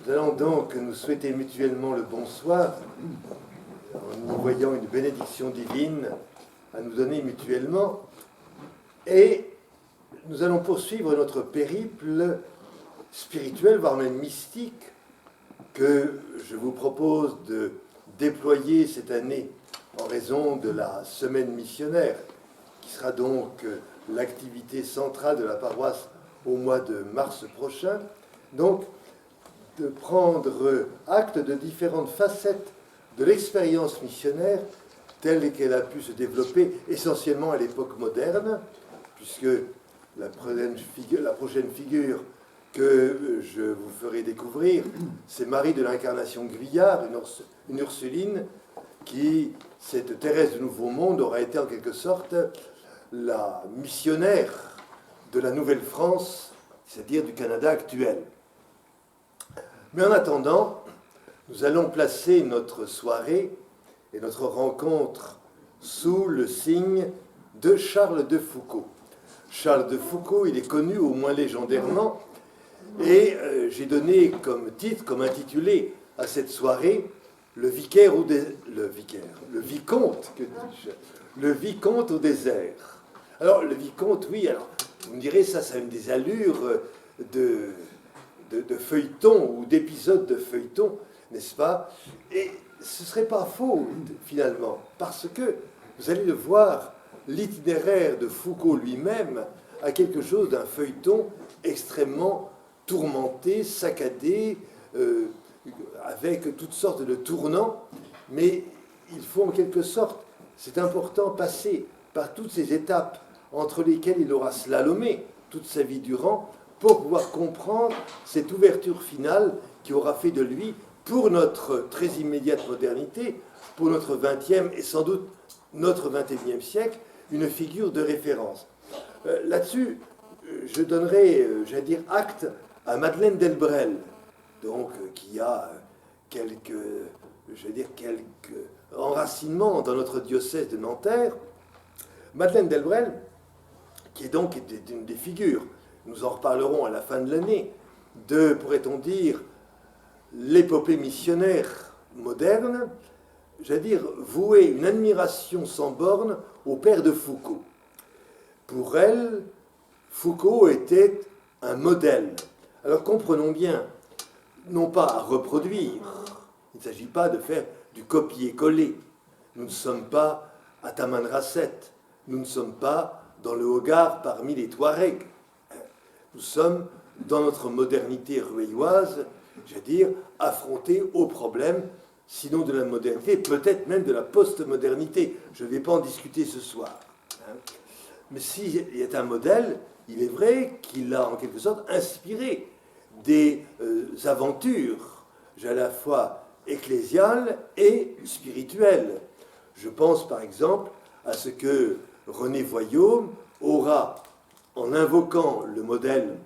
Nous allons donc nous souhaiter mutuellement le bonsoir en nous voyant une bénédiction divine à nous donner mutuellement. Et nous allons poursuivre notre périple spirituel, voire même mystique, que je vous propose de déployer cette année en raison de la semaine missionnaire, qui sera donc l'activité centrale de la paroisse au mois de mars prochain. Donc, de prendre acte de différentes facettes de l'expérience missionnaire telle qu'elle a pu se développer essentiellement à l'époque moderne, puisque la prochaine figure que je vous ferai découvrir, c'est Marie de l'Incarnation Guyard, une Ursuline, qui, cette Thérèse du Nouveau Monde, aura été en quelque sorte la missionnaire de la Nouvelle-France, c'est-à-dire du Canada actuel. Mais en attendant, nous allons placer notre soirée et notre rencontre sous le signe de Charles de Foucauld. Charles de Foucauld, il est connu au moins légendairement, et j'ai donné comme titre, comme intitulé à cette soirée, le vicomte, que dis-je, le vicomte au désert. Alors, le vicomte, oui, alors, vous me direz, ça a des allures de feuilleton ou d'épisodes de feuilleton, n'est-ce pas? Et ce ne serait pas faux, finalement, parce que, vous allez le voir, l'itinéraire de Foucauld lui-même a quelque chose d'un feuilleton extrêmement tourmenté, saccadé, avec toutes sortes de tournants, mais il faut en quelque sorte, c'est important, passer par toutes ces étapes entre lesquelles il aura slalomé toute sa vie durant, pour pouvoir comprendre cette ouverture finale qui aura fait de lui, pour notre très immédiate modernité, pour notre 20e et sans doute notre 21e siècle, une figure de référence. Là-dessus, je donnerai, j'allais dire, acte à Madeleine Delbrel, donc, qui a quelques enracinements dans notre diocèse de Nanterre. Madeleine Delbrel, qui est donc une des figures, nous en reparlerons à la fin de l'année, de, pourrait-on dire, l'épopée missionnaire moderne, j'allais dire, vouer une admiration sans borne au père de Foucauld. Pour elle, Foucauld était un modèle. Alors comprenons bien, non pas à reproduire, il ne s'agit pas de faire du copier-coller. Nous ne sommes pas à Tamanrasset, nous ne sommes pas dans le Hogar parmi les Touaregs. Nous sommes, dans notre modernité rueilloise, j'allais dire, affrontés aux problèmes, sinon de la modernité, peut-être même de la post-modernité. Je ne vais pas en discuter ce soir. Mais s'il est un modèle, il est vrai qu'il a en quelque sorte inspiré des aventures, à la fois ecclésiales et spirituelles. Je pense par exemple à ce que René Voillaume aura, en invoquant le modèle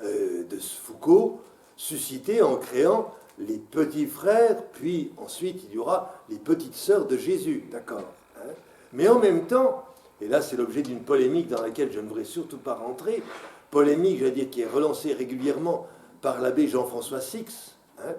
de Foucauld, suscité en créant les petits frères, puis ensuite il y aura les petites sœurs de Jésus, d'accord, hein? Mais en même temps, et là c'est l'objet d'une polémique dans laquelle je ne voudrais surtout pas rentrer, polémique, j'allais dire, qui est relancée régulièrement par l'abbé Jean-François Six, hein,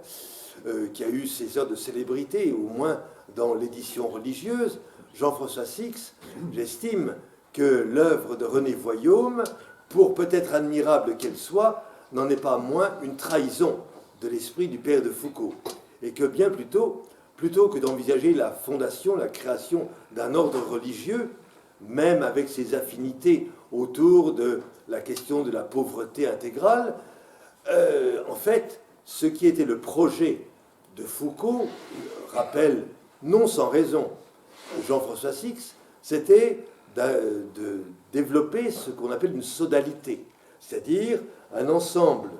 qui a eu ses heures de célébrité, au moins dans l'édition religieuse. Jean-François Six, j'estime que l'œuvre de René Voillaume, pour peut-être admirable qu'elle soit, n'en est pas moins une trahison de l'esprit du père de Foucauld. Et que bien plutôt que d'envisager la fondation, la création d'un ordre religieux, même avec ses affinités autour de la question de la pauvreté intégrale, en fait, ce qui était le projet de Foucauld, rappelle non sans raison Jean-François Six, c'était de développer ce qu'on appelle une sodalité, c'est-à-dire un ensemble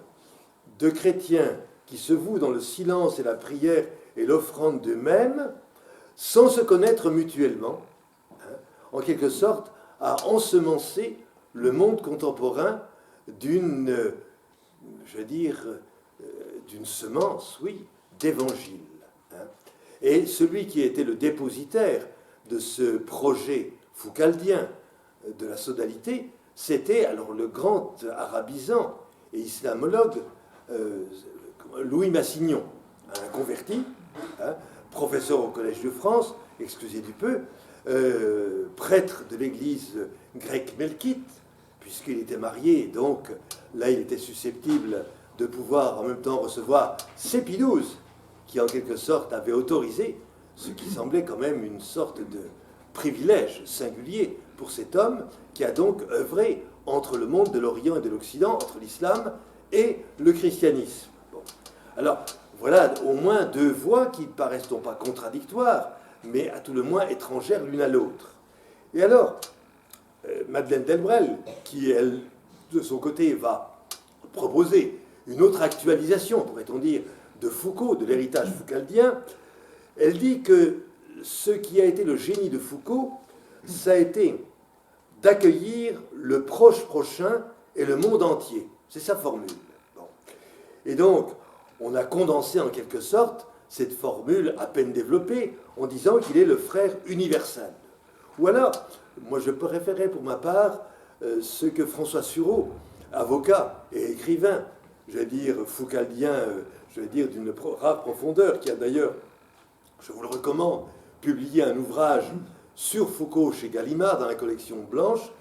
de chrétiens qui se vouent dans le silence et la prière et l'offrande d'eux-mêmes, sans se connaître mutuellement, hein, en quelque sorte à ensemencer le monde contemporain d'une, je veux dire, d'une semence, oui, d'évangile. Hein. Et celui qui était le dépositaire de ce projet foucaldien de la sodalité, c'était alors le grand arabisant et islamologue Louis Massignon, un converti, hein, professeur au Collège de France, excusez du peu, prêtre de l'église grecque melkite, puisqu'il était marié, donc là il était susceptible de pouvoir en même temps recevoir Sépidouze, qui en quelque sorte avait autorisé, ce qui semblait quand même une sorte de privilège singulier pour cet homme, qui a donc œuvré entre le monde de l'Orient et de l'Occident, entre l'islam et le christianisme. Bon. Alors, voilà au moins deux voies qui paraissent non pas contradictoires, mais à tout le moins étrangères l'une à l'autre. Et alors, Madeleine Delbrel, qui, elle, de son côté, va proposer une autre actualisation, pourrait-on dire, de Foucault, de l'héritage foucaldien, elle dit que ce qui a été le génie de Foucault, ça a été d'accueillir le proche prochain et le monde entier. C'est sa formule. Bon. Et donc, on a condensé en quelque sorte cette formule à peine développée en disant qu'il est le frère universel. Ou alors, moi je préférerais pour ma part ce que François Sureau, avocat et écrivain, je vais dire foucaldien, je vais dire d'une rare profondeur, qui a d'ailleurs, je vous le recommande, publié un ouvrage sur Foucault chez Gallimard dans la collection Blanche,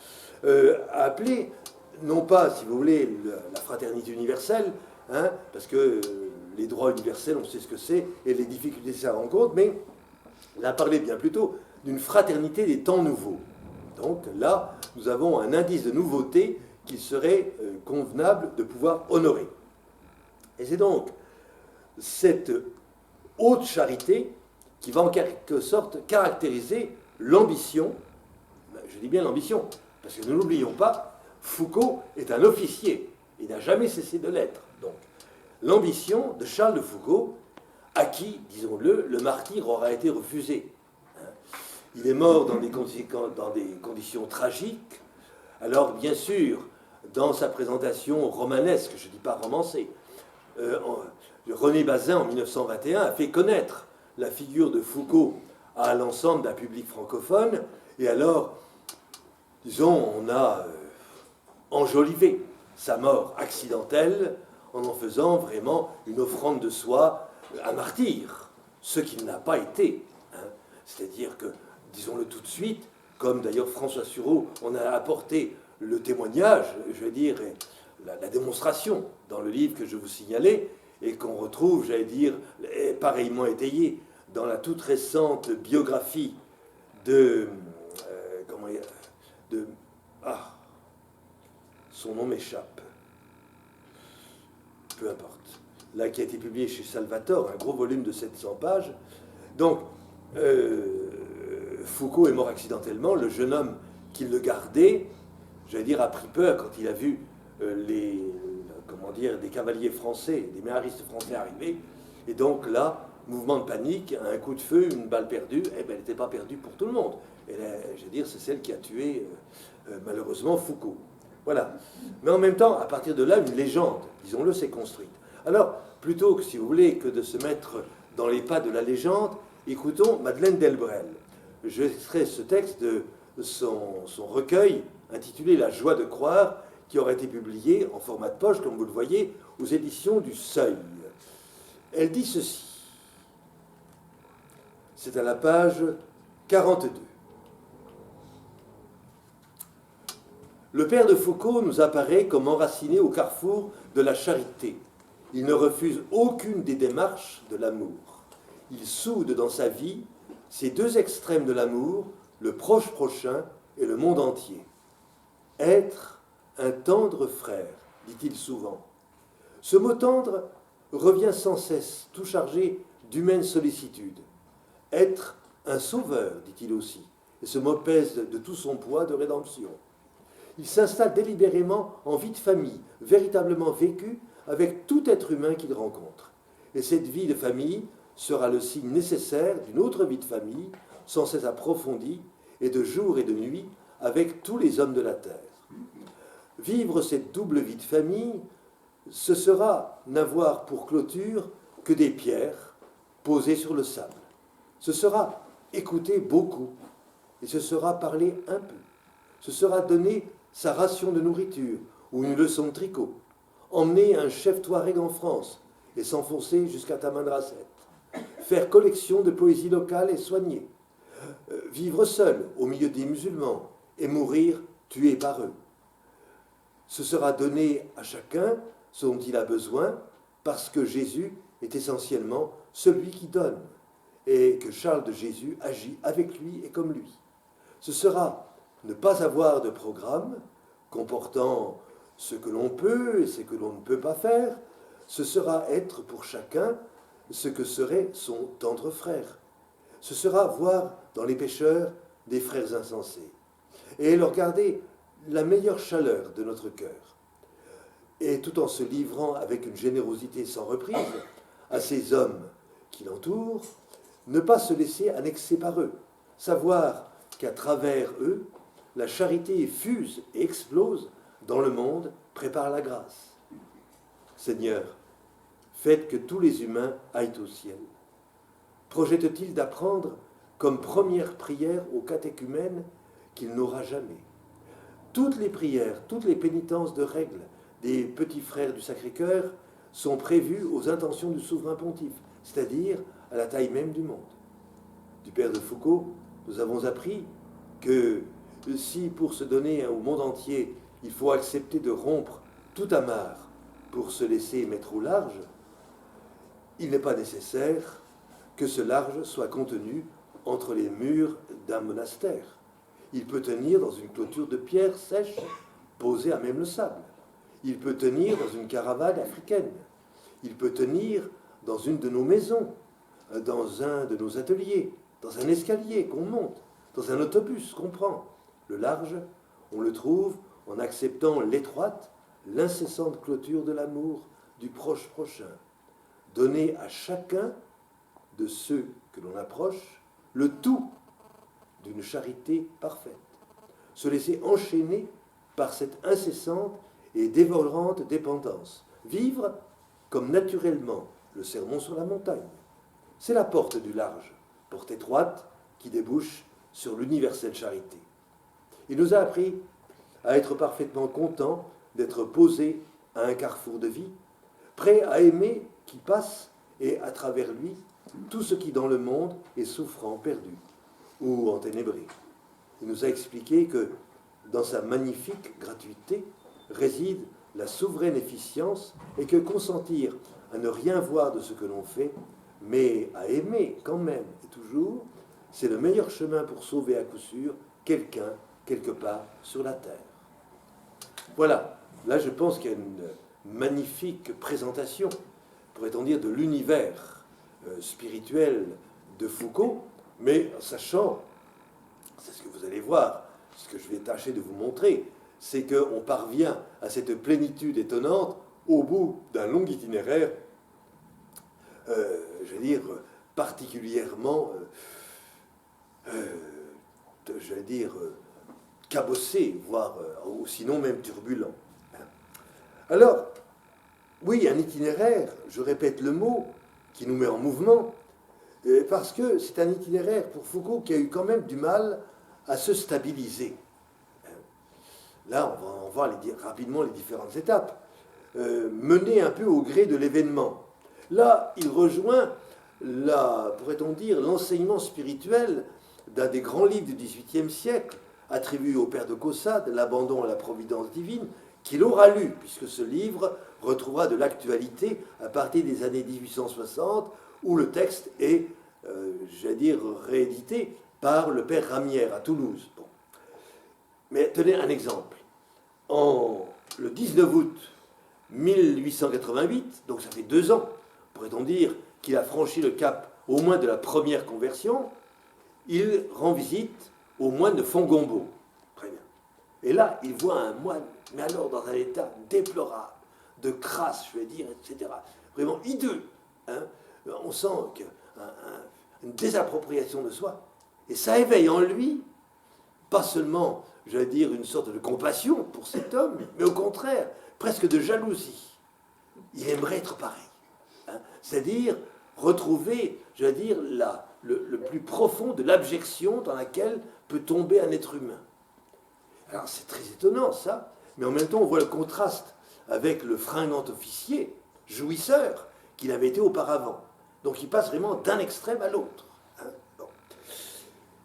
a appelé, non pas, si vous voulez, la fraternité universelle, hein, parce que les droits universels, on sait ce que c'est, et les difficultés que ça rencontre, mais il a parlé bien plutôt d'une fraternité des temps nouveaux. Donc là, nous avons un indice de nouveauté qu'il serait convenable de pouvoir honorer. Et c'est donc cette haute charité qui va en quelque sorte caractériser l'ambition, je dis bien l'ambition, parce que ne l'oublions pas, Foucault est un officier, il n'a jamais cessé de l'être. Donc, l'ambition de Charles de Foucault, à qui, disons-le, le martyre aura été refusé. Il est mort dans des conditions tragiques. Alors, bien sûr, dans sa présentation romanesque, je ne dis pas romancée, René Bazin, en 1921, a fait connaître la figure de Foucault à l'ensemble d'un public francophone. Et alors, disons, on a enjolivé sa mort accidentelle en faisant vraiment une offrande de soi, un martyr, ce qu'il n'a pas été. Hein. C'est-à-dire que, disons-le tout de suite, comme d'ailleurs François Sureau, on a apporté le témoignage, je vais dire, la démonstration dans le livre que je vous signalais, et qu'on retrouve, j'allais dire, pareillement étayé dans la toute récente biographie de... son nom m'échappe. Peu importe. Là, qui a été publié chez Salvatore, un gros volume de 700 pages. Donc, Foucault est mort accidentellement. Le jeune homme qui le gardait, j'allais dire, a pris peur quand il a vu des cavaliers français, des méharistes français arriver. Et donc là, mouvement de panique, un coup de feu, une balle perdue, elle n'était pas perdue pour tout le monde. Et là, je veux dire, c'est celle qui a tué, malheureusement, Foucault. Voilà. Mais en même temps, à partir de là, une légende, disons-le, s'est construite. Alors, plutôt que, si vous voulez, que de se mettre dans les pas de la légende, écoutons Madeleine Delbrel. Je extrais ce texte de son recueil intitulé « La joie de croire », qui aurait été publié en format de poche, comme vous le voyez, aux éditions du Seuil. Elle dit ceci. C'est à la page 42. Le père de Foucault nous apparaît comme enraciné au carrefour de la charité. Il ne refuse aucune des démarches de l'amour. Il soude dans sa vie ces deux extrêmes de l'amour, le proche prochain et le monde entier. Être un tendre frère, dit-il souvent. Ce mot tendre revient sans cesse, tout chargé d'humaine sollicitude. Être un sauveur, dit-il aussi, et ce mot pèse de tout son poids de rédemption. Il s'installe délibérément en vie de famille, véritablement vécue avec tout être humain qu'il rencontre. Et cette vie de famille sera le signe nécessaire d'une autre vie de famille, sans cesse approfondie, et de jour et de nuit, avec tous les hommes de la terre. Vivre cette double vie de famille, ce sera n'avoir pour clôture que des pierres posées sur le sable. Ce sera écouter beaucoup, et ce sera parler un peu. Ce sera donner sa ration de nourriture ou une leçon de tricot. emmener un chef touareg en France et s'enfoncer jusqu'à Tamanrasset, faire collection de poésie locale et soignée, vivre seul au milieu des musulmans et mourir tué par eux. Ce sera donné à chacun ce dont il a besoin parce que Jésus est essentiellement celui qui donne et que Charles de Jésus agit avec lui et comme lui. Ce sera ne pas avoir de programme comportant ce que l'on peut et ce que l'on ne peut pas faire. Ce sera être pour chacun ce que serait son tendre frère. Ce sera voir dans les pécheurs des frères insensés et leur garder la meilleure chaleur de notre cœur. Et tout en se livrant avec une générosité sans reprise à ces hommes qui l'entourent, ne pas se laisser annexer par eux, savoir qu'à travers eux, la charité fuse et explose dans le monde, prépare la grâce. Seigneur, faites que tous les humains aillent au ciel. Projette-t-il d'apprendre comme première prière au catéchumène qu'il n'aura jamais? Toutes les prières, toutes les pénitences de règles des petits frères du Sacré-Cœur sont prévues aux intentions du souverain pontife, c'est-à-dire à la taille même du monde. Du père de Foucault, nous avons appris que si pour se donner au monde entier, il faut accepter de rompre tout amarre pour se laisser mettre au large, il n'est pas nécessaire que ce large soit contenu entre les murs d'un monastère. Il peut tenir dans une clôture de pierre sèche posée à même le sable. Il peut tenir dans une caravane africaine. Il peut tenir dans une de nos maisons, dans un de nos ateliers, dans un escalier qu'on monte, dans un autobus qu'on prend. Le large, on le trouve en acceptant l'étroite, l'incessante clôture de l'amour du proche prochain. Donner à chacun de ceux que l'on approche le tout d'une charité parfaite. Se laisser enchaîner par cette incessante et dévorante dépendance. Vivre comme naturellement le sermon sur la montagne. C'est la porte du large, porte étroite qui débouche sur l'universelle charité. Il nous a appris à être parfaitement contents d'être posés à un carrefour de vie, prêts à aimer qui passe et à travers lui tout ce qui dans le monde est souffrant, perdu ou enténébré. Il nous a expliqué que dans sa magnifique gratuité réside la souveraine efficience et que consentir à ne rien voir de ce que l'on fait, mais à aimer quand même et toujours, c'est le meilleur chemin pour sauver à coup sûr quelqu'un quelque part sur la terre. Voilà, là je pense qu'il y a une magnifique présentation, pourrait-on dire, de l'univers spirituel de Foucault, mais en sachant, c'est ce que vous allez voir, ce que je vais tâcher de vous montrer, c'est qu'on parvient à cette plénitude étonnante au bout d'un long itinéraire, je veux dire, particulièrement, cabossé, voire, ou sinon même turbulent. Alors, oui, un itinéraire, je répète le mot, qui nous met en mouvement, parce que c'est un itinéraire pour Foucault qui a eu quand même du mal à se stabiliser. Là, on va voir rapidement les différentes étapes. Mené un peu au gré de l'événement. Là, il rejoint, pourrait-on dire, l'enseignement spirituel d'un des grands livres du XVIIIe siècle, attribué au père de Caussade, L'abandon à la providence divine, qu'il aura lu, puisque ce livre retrouvera de l'actualité à partir des années 1860, où le texte est, réédité par le père Ramière à Toulouse. Bon. Mais tenez un exemple. Le 19 août 1888, donc ça fait 2 ans, pourrait-on dire, qu'il a franchi le cap au moins de la première conversion, il rend visite au moine de Fongombo. Très bien. Et là, il voit un moine, mais alors dans un état déplorable, de crasse, je vais dire, etc. Vraiment hideux. Hein. On sent une désappropriation de soi. Et ça éveille en lui, pas seulement, je vais dire, une sorte de compassion pour cet homme, mais au contraire, presque de jalousie. Il aimerait être pareil. Hein. C'est-à-dire retrouver, je vais dire, le plus profond de l'abjection dans laquelle peut tomber un être humain. Alors c'est très étonnant ça, mais en même temps on voit le contraste avec le fringant officier, jouisseur, qu'il avait été auparavant. Donc il passe vraiment d'un extrême à l'autre. Hein. Bon.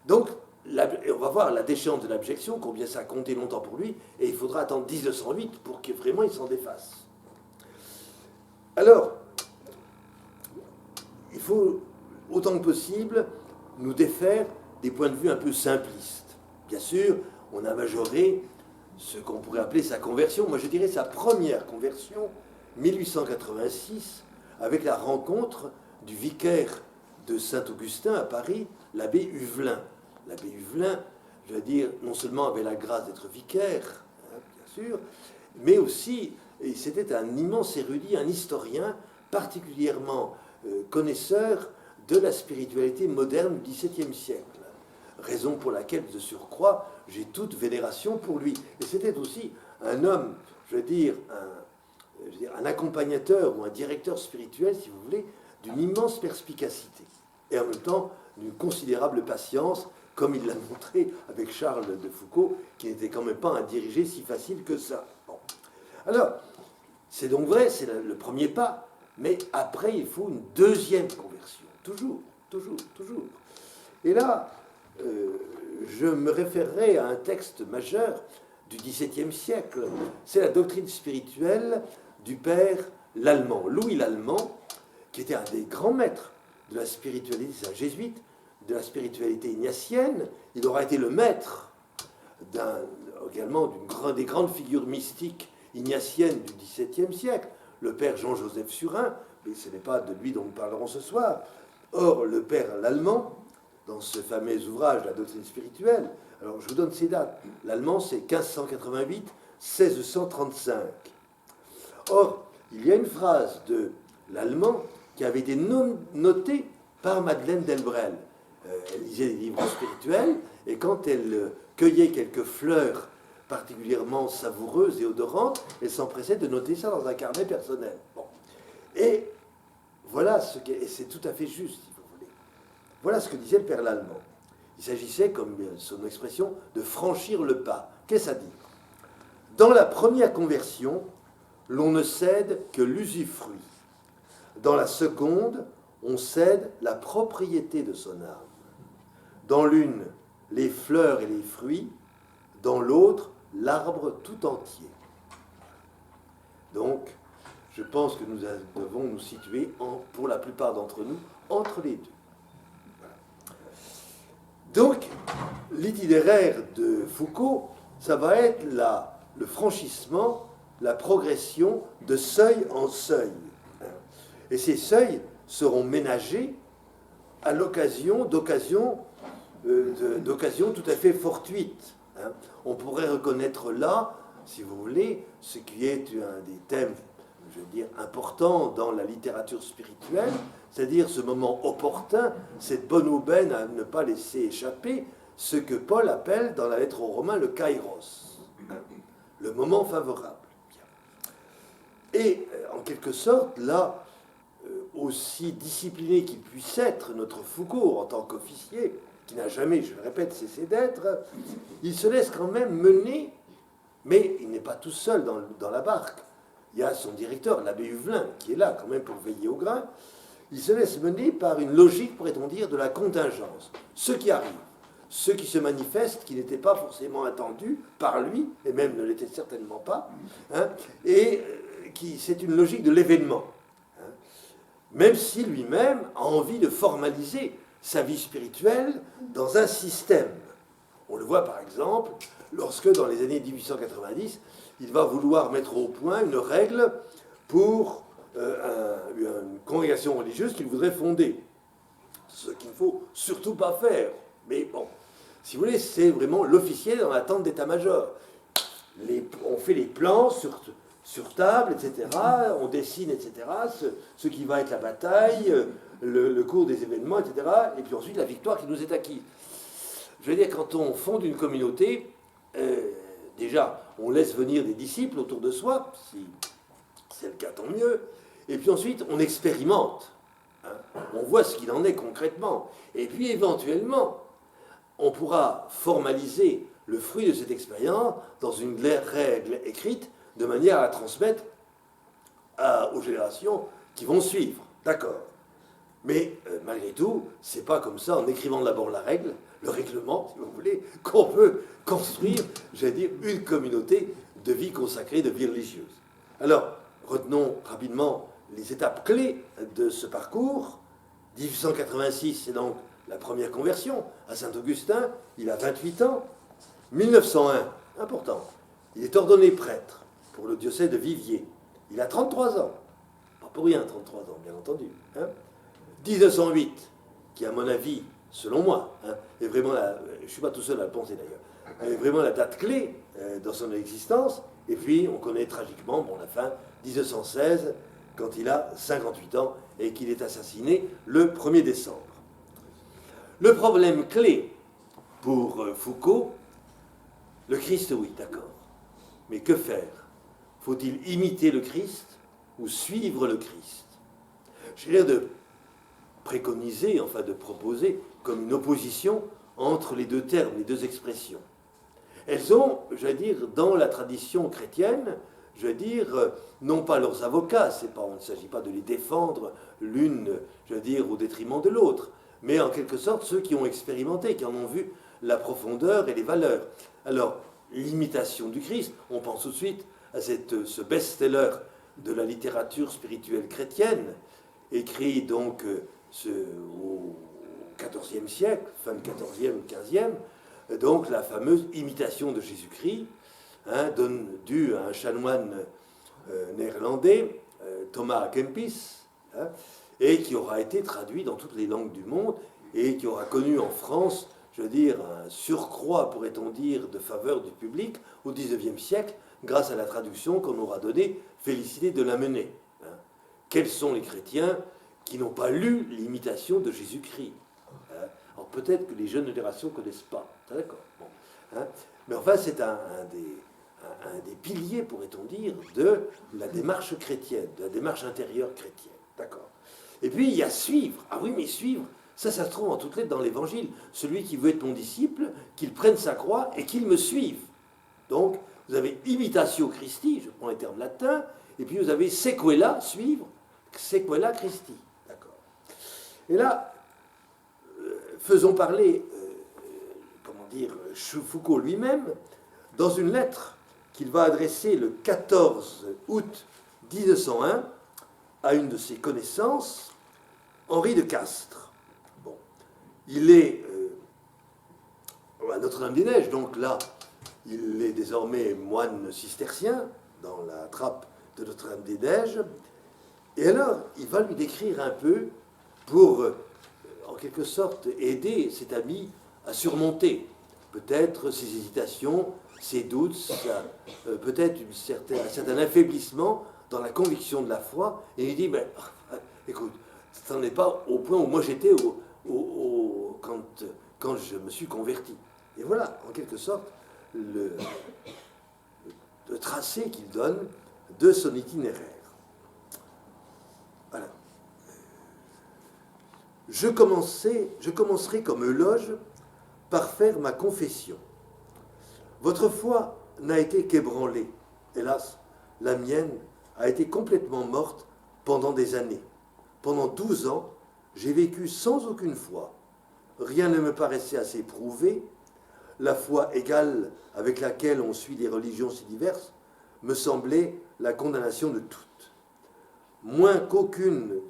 Donc, on va voir la déchéance de l'abjection, combien ça a compté longtemps pour lui, et il faudra attendre 1908 pour que vraiment il s'en défasse. Alors, il faut, autant que possible, nous défaire des points de vue un peu simplistes. Bien sûr, on a majoré ce qu'on pourrait appeler sa conversion. Moi, je dirais sa première conversion, 1886, avec la rencontre du vicaire de Saint-Augustin à Paris, l'abbé Huvelin. L'abbé Huvelin, je veux dire, non seulement avait la grâce d'être vicaire, hein, bien sûr, mais aussi, c'était un immense érudit, un historien particulièrement connaisseur de la spiritualité moderne du XVIIe siècle. Raison pour laquelle, de surcroît, j'ai toute vénération pour lui. Et c'était aussi un homme, je veux dire, un accompagnateur ou un directeur spirituel, si vous voulez, d'une immense perspicacité. Et en même temps, d'une considérable patience, comme il l'a montré avec Charles de Foucauld, qui n'était quand même pas un dirigé si facile que ça. Bon. Alors, c'est donc vrai, c'est le premier pas, mais après, il faut une deuxième conversion. Toujours, toujours, toujours. Et là, je me référerai à un texte majeur du XVIIe siècle. C'est la doctrine spirituelle du père Lallemand, Louis Lallemand, qui était un des grands maîtres de la spiritualité, c'est un jésuite, de la spiritualité ignatienne. Il aura été le maître également des grandes figures mystiques ignatiennes du XVIIe siècle, le père Jean-Joseph Surin, mais ce n'est pas de lui dont nous parlerons ce soir. Or, le père Lallemand, dans ce fameux ouvrage, La doctrine spirituelle, alors je vous donne ces dates. L'allemand, c'est 1588-1635. Or, il y a une phrase de l'allemand qui avait été notée par Madeleine Delbrel. Elle lisait des livres spirituels, et quand elle cueillait quelques fleurs particulièrement savoureuses et odorantes, elle s'empressait de noter ça dans un carnet personnel. Bon. Et voilà et c'est tout à fait juste, si vous voulez. Voilà ce que disait le père Lallemand. Il s'agissait, comme son expression, de franchir le pas. Qu'est-ce à dire? Dans la première conversion, l'on ne cède que l'usufruit. Dans la seconde, on cède la propriété de son âme. Dans l'une, les fleurs et les fruits. Dans l'autre, l'arbre tout entier. Donc, je pense que nous devons nous situer, pour la plupart d'entre nous, entre les deux. Donc, l'itinéraire de Foucauld, ça va être le franchissement, la progression de seuil en seuil. Et ces seuils seront ménagés à d'occasions tout à fait fortuites. On pourrait reconnaître là, si vous voulez, ce qui est un des thèmes, je veux dire, importants dans la littérature spirituelle, c'est-à-dire ce moment opportun, cette bonne aubaine à ne pas laisser échapper, ce que Paul appelle dans la lettre aux Romains le kairos, le moment favorable. Et en quelque sorte, là, aussi discipliné qu'il puisse être notre Foucauld en tant qu'officier, qui n'a jamais, je le répète, cessé d'être, il se laisse quand même mener, mais il n'est pas tout seul dans la barque. Il y a son directeur, l'abbé Huvelin, qui est là quand même pour veiller au grain. Il se laisse mener par une logique, pourrait-on dire, de la contingence. Ce qui arrive, ce qui se manifeste, qui n'était pas forcément attendu par lui, et même ne l'était certainement pas, hein, et c'est une logique de l'événement. Hein, même si lui-même a envie de formaliser sa vie spirituelle dans un système. On le voit par exemple lorsque, dans les années 1890, il va vouloir mettre au point une règle pour une congrégation religieuse qu'il voudrait fonder. Ce qu'il ne faut surtout pas faire. Mais bon, si vous voulez, c'est vraiment l'officier dans l'attente d'état-major. On fait les plans sur table, etc. On dessine, etc. Ce qui va être la bataille, le cours des événements, etc. Et puis ensuite, la victoire qui nous est acquise. Je veux dire, quand on fonde une communauté, déjà, on laisse venir des disciples autour de soi, si c'est le cas, tant mieux. Et puis ensuite, on expérimente. Hein. On voit ce qu'il en est concrètement. Et puis, éventuellement, on pourra formaliser le fruit de cette expérience dans une règle écrite de manière à la transmettre aux générations qui vont suivre. D'accord. Mais malgré tout, c'est pas comme ça, en écrivant d'abord la règle, le règlement, si vous voulez, qu'on peut construire, j'allais dire, une communauté de vie consacrée, de vie religieuse. Alors, retenons rapidement les étapes clés de ce parcours. 1886, c'est donc la première conversion à Saint-Augustin, il a 28 ans. 1901, important, il est ordonné prêtre pour le diocèse de Viviers. Il a 33 ans. Pas pour rien, 33 ans, bien entendu. 1908, qui à mon avis, selon moi, est vraiment je ne suis pas tout seul à le penser d'ailleurs, est vraiment la date clé dans son existence. Et puis, on connaît tragiquement, la fin, 1916, quand il a 58 ans et qu'il est assassiné le 1er décembre. Le problème clé pour Foucault, le Christ, oui, d'accord. Mais que faire? Faut-il imiter le Christ ou suivre le Christ? J'ai l'air de préconiser, enfin de proposer, comme une opposition entre les deux termes, les deux expressions. Elles ont, je veux dire, dans la tradition chrétienne, je veux dire, non pas leurs avocats, on ne s'agit pas de les défendre l'une, je veux dire, au détriment de l'autre, mais en quelque sorte ceux qui ont expérimenté, qui en ont vu la profondeur et les valeurs. Alors, l'imitation du Christ, on pense tout de suite à ce best-seller de la littérature spirituelle chrétienne, écrit donc au XIVe siècle, fin du XIVe, XVe, donc la fameuse imitation de Jésus-Christ, due à un chanoine néerlandais, Thomas à Kempis, et qui aura été traduit dans toutes les langues du monde, et qui aura connu en France, je veux dire, un surcroît, pourrait-on dire, de faveur du public au XIXe siècle, grâce à la traduction qu'on aura donnée Félicité de Lamennais. Quels sont les chrétiens qui n'ont pas lu l'imitation de Jésus-Christ? Alors peut-être que les jeunes générations ne connaissent pas, d'accord. Mais enfin, c'est un des piliers, pourrait-on dire, de la démarche chrétienne, de la démarche intérieure chrétienne, d'accord. Et puis il y a suivre. Ah oui, mais suivre, ça se trouve en toutes lettres dans l'Évangile. Celui qui veut être mon disciple, qu'il prenne sa croix et qu'il me suive. Donc, vous avez imitatio Christi, je prends les termes latins, et puis vous avez sequela, suivre, sequela Christi. D'accord. Et là, faisons parler, Foucault lui-même, dans une lettre qu'il va adresser le 14 août 1901 à une de ses connaissances, Henri de Castres. Bon. Il est à Notre-Dame-des-Neiges, donc là, il est désormais moine cistercien dans la trappe de Notre-Dame-des-Neiges. Et alors, il va lui décrire un peu pour, en quelque sorte, aider cet ami à surmonter peut-être ses hésitations, ses doutes, peut-être un certain affaiblissement dans la conviction de la foi. Et il dit, ben, écoute, ça n'en est pas au point où moi j'étais quand je me suis converti. Et voilà, en quelque sorte, le tracé qu'il donne de son itinéraire. Voilà. Je commencerai comme éloge par faire ma confession. Votre foi n'a été qu'ébranlée. Hélas, la mienne a été complètement morte pendant des années. Pendant 12 ans, j'ai vécu sans aucune foi. Rien ne me paraissait assez prouvé. La foi égale avec laquelle on suit des religions si diverses me semblait la condamnation de toutes. Moins qu'aucune,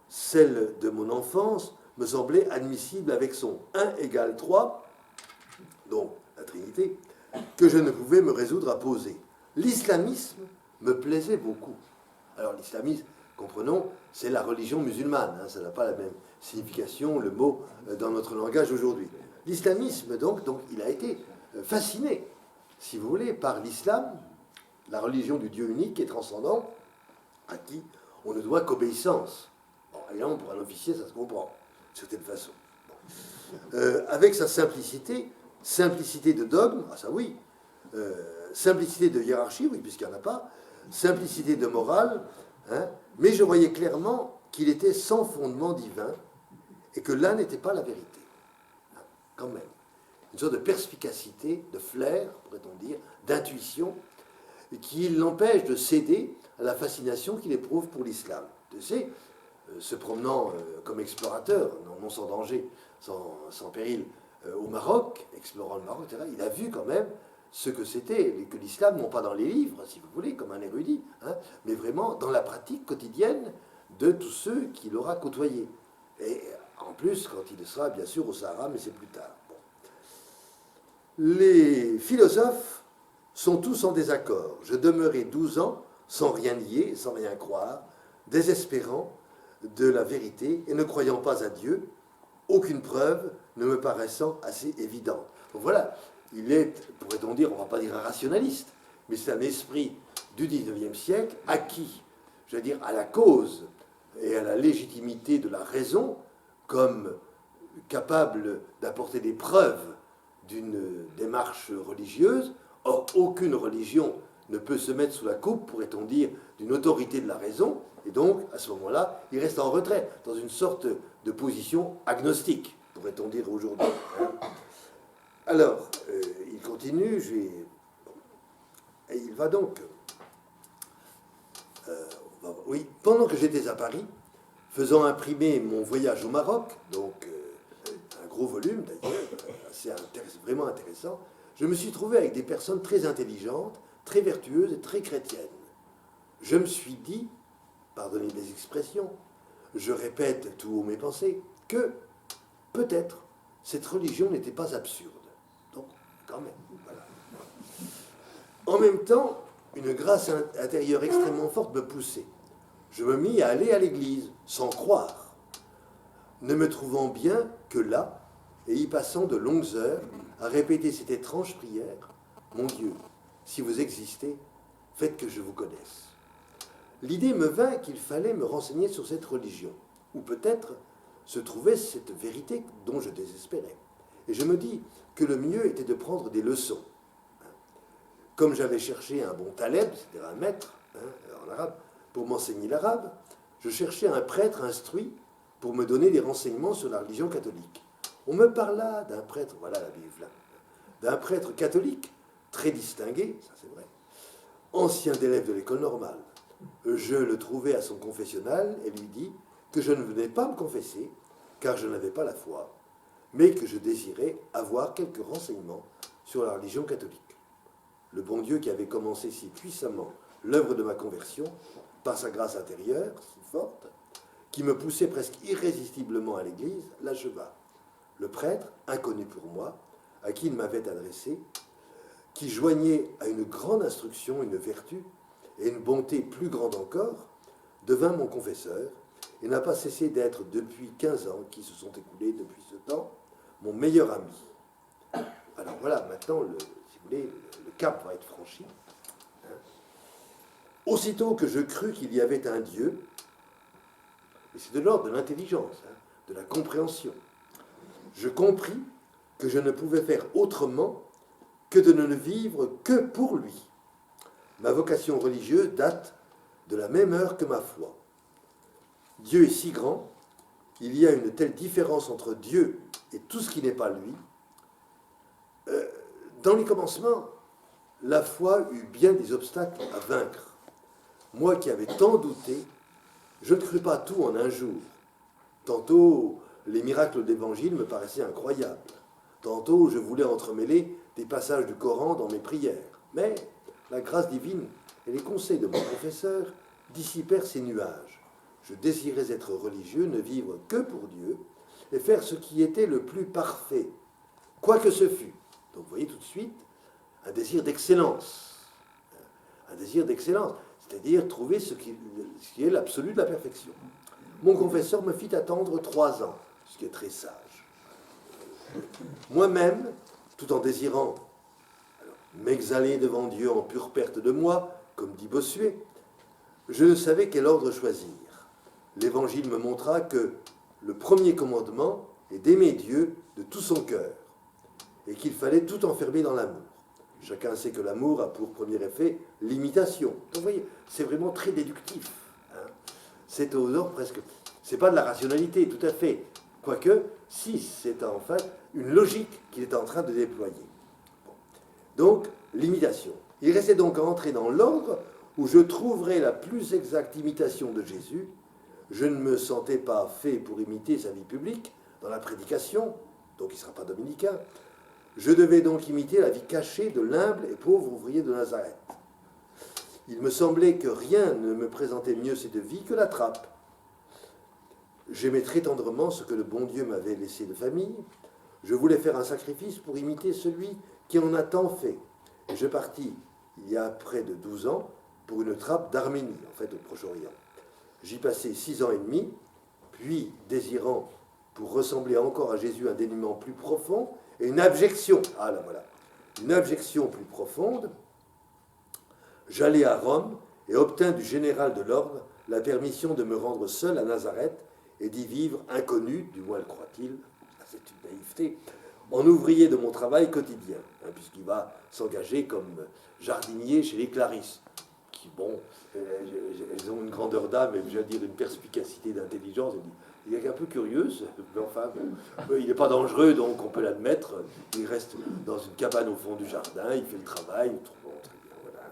celle de mon enfance, me semblait admissible avec son 1 égale 3, donc la Trinité, que je ne pouvais me résoudre à poser. L'islamisme me plaisait beaucoup. Alors l'islamisme, comprenons, c'est la religion musulmane, ça n'a pas la même signification, le mot, dans notre langage aujourd'hui. L'islamisme, donc, il a été fasciné, si vous voulez, par l'islam, la religion du Dieu unique et transcendant, à qui on ne doit qu'obéissance. Bon, évidemment, pour un officier, ça se comprend, d'une certaine façon. Bon. Avec sa simplicité de dogme, ah ça oui, simplicité de hiérarchie, oui, puisqu'il n'y en a pas, simplicité de morale, mais je voyais clairement qu'il était sans fondement divin et que là n'était pas la vérité. Quand même. Une sorte de perspicacité, de flair, pourrait-on dire, d'intuition, qui l'empêche de céder à la fascination qu'il éprouve pour l'islam. Tu sais, se promenant comme explorateur, non sans danger, sans péril, au Maroc, explorant le Maroc, etc., il a vu quand même ce que c'était, que l'islam, non pas dans les livres, si vous voulez, comme un érudit, hein, mais vraiment dans la pratique quotidienne de tous ceux qu'il aura côtoyés. Et en plus, quand il sera bien sûr au Sahara, mais c'est plus tard. Bon. Les philosophes sont tous en désaccord. Je demeurai 12 ans sans rien nier, sans rien croire, désespérant de la vérité et ne croyant pas à Dieu, aucune preuve ne me paraissant assez évidente. Donc voilà, il est, pourrait-on dire, on ne va pas dire un rationaliste, mais c'est un esprit du XIXe siècle acquis, je veux dire, à la cause et à la légitimité de la raison comme capable d'apporter des preuves d'une démarche religieuse. Or, aucune religion ne peut se mettre sous la coupe, pourrait-on dire, d'une autorité de la raison, et donc, à ce moment-là, il reste en retrait, dans une sorte de position agnostique, pourrait-on dire aujourd'hui. Hein. Alors, il continue, et il va donc... oui, pendant que j'étais à Paris, faisant imprimer mon voyage au Maroc, donc un gros volume d'ailleurs, vraiment intéressant, je me suis trouvé avec des personnes très intelligentes, très vertueuses et très chrétiennes. Je me suis dit, pardonnez les expressions, je répète tout haut mes pensées, que peut-être cette religion n'était pas absurde. Donc, quand même, voilà. En même temps, une grâce intérieure extrêmement forte me poussait. Je me mis à aller à l'église, sans croire, ne me trouvant bien que là, et y passant de longues heures à répéter cette étrange prière. Mon Dieu, si vous existez, faites que je vous connaisse. L'idée me vint qu'il fallait me renseigner sur cette religion, où peut-être se trouvait cette vérité dont je désespérais. Et je me dis que le mieux était de prendre des leçons. Comme j'avais cherché un bon taleb, c'est-à-dire un maître en arabe, pour m'enseigner l'arabe, je cherchais un prêtre instruit pour me donner des renseignements sur la religion catholique. On me parla d'un prêtre, voilà la Bible là, d'un prêtre catholique, très distingué, ça c'est vrai, ancien d'élève de l'école normale. Je le trouvai à son confessionnal et lui dis que je ne venais pas me confesser, car je n'avais pas la foi, mais que je désirais avoir quelques renseignements sur la religion catholique. Le bon Dieu qui avait commencé si puissamment l'œuvre de ma conversion, par sa grâce intérieure si forte, qui me poussait presque irrésistiblement à l'église, l'acheva. Le prêtre, inconnu pour moi, à qui il m'avait adressé, qui joignait à une grande instruction une vertu et une bonté plus grande encore, devint mon confesseur et n'a pas cessé d'être depuis 15 ans qui se sont écoulés depuis ce temps, mon meilleur ami. Alors voilà, maintenant, si vous voulez, le cap va être franchi. Aussitôt que je crus qu'il y avait un Dieu, et c'est de l'ordre de l'intelligence, de la compréhension, je compris que je ne pouvais faire autrement que de ne vivre que pour lui. Ma vocation religieuse date de la même heure que ma foi. Dieu est si grand, il y a une telle différence entre Dieu et tout ce qui n'est pas lui. Dans les commencements, la foi eut bien des obstacles à vaincre. Moi qui avais tant douté, je ne crus pas tout en un jour. Tantôt, les miracles d'évangile me paraissaient incroyables. Tantôt, je voulais entremêler des passages du Coran dans mes prières. Mais la grâce divine et les conseils de mon confesseur dissipèrent ces nuages. Je désirais être religieux, ne vivre que pour Dieu, et faire ce qui était le plus parfait, quoi que ce fût. Donc vous voyez tout de suite un désir d'excellence. Un désir d'excellence, c'est-à-dire trouver ce qui est l'absolu de la perfection. Mon confesseur me fit attendre 3 ans, ce qui est très sage. Moi-même, tout en désirant m'exhaler devant Dieu en pure perte de moi, comme dit Bossuet, je ne savais quel ordre choisir. L'Évangile me montra que le premier commandement est d'aimer Dieu de tout son cœur, et qu'il fallait tout enfermer dans l'amour. Chacun sait que l'amour a pour premier effet l'imitation. Donc vous voyez, c'est vraiment très déductif. C'est aux ordres presque... C'est pas de la rationalité, tout à fait. Quoique, si, c'est en fait une logique qu'il est en train de déployer. Bon. Donc, l'imitation. Il restait donc à entrer dans l'ordre où je trouverai la plus exacte imitation de Jésus. Je ne me sentais pas fait pour imiter sa vie publique dans la prédication, donc il ne sera pas dominicain. Je devais donc imiter la vie cachée de l'humble et pauvre ouvrier de Nazareth. Il me semblait que rien ne me présentait mieux cette vie que la trappe. J'aimais très tendrement ce que le bon Dieu m'avait laissé de famille. Je voulais faire un sacrifice pour imiter celui qui en a tant fait. Et je partis, il y a près de 12 ans, pour une trappe d'Arménie, en fait, au Proche-Orient. J'y passai 6 ans et demi, puis, désirant, pour ressembler encore à Jésus, un dénuement plus profond, et une abjection, ah là voilà, une abjection plus profonde, j'allai à Rome et obtins du général de l'ordre la permission de me rendre seul à Nazareth et d'y vivre inconnu, du moins le croit-il, c'est une naïveté, en ouvrier de mon travail quotidien, puisqu'il va s'engager comme jardinier chez les Clarisses, qui, bon, elles ont une grandeur d'âme, et je veux dire une perspicacité d'intelligence. Il est un peu curieuse, mais enfin, il n'est pas dangereux, donc on peut l'admettre. Il reste dans une cabane au fond du jardin, il fait le travail. Bon, très bien, voilà.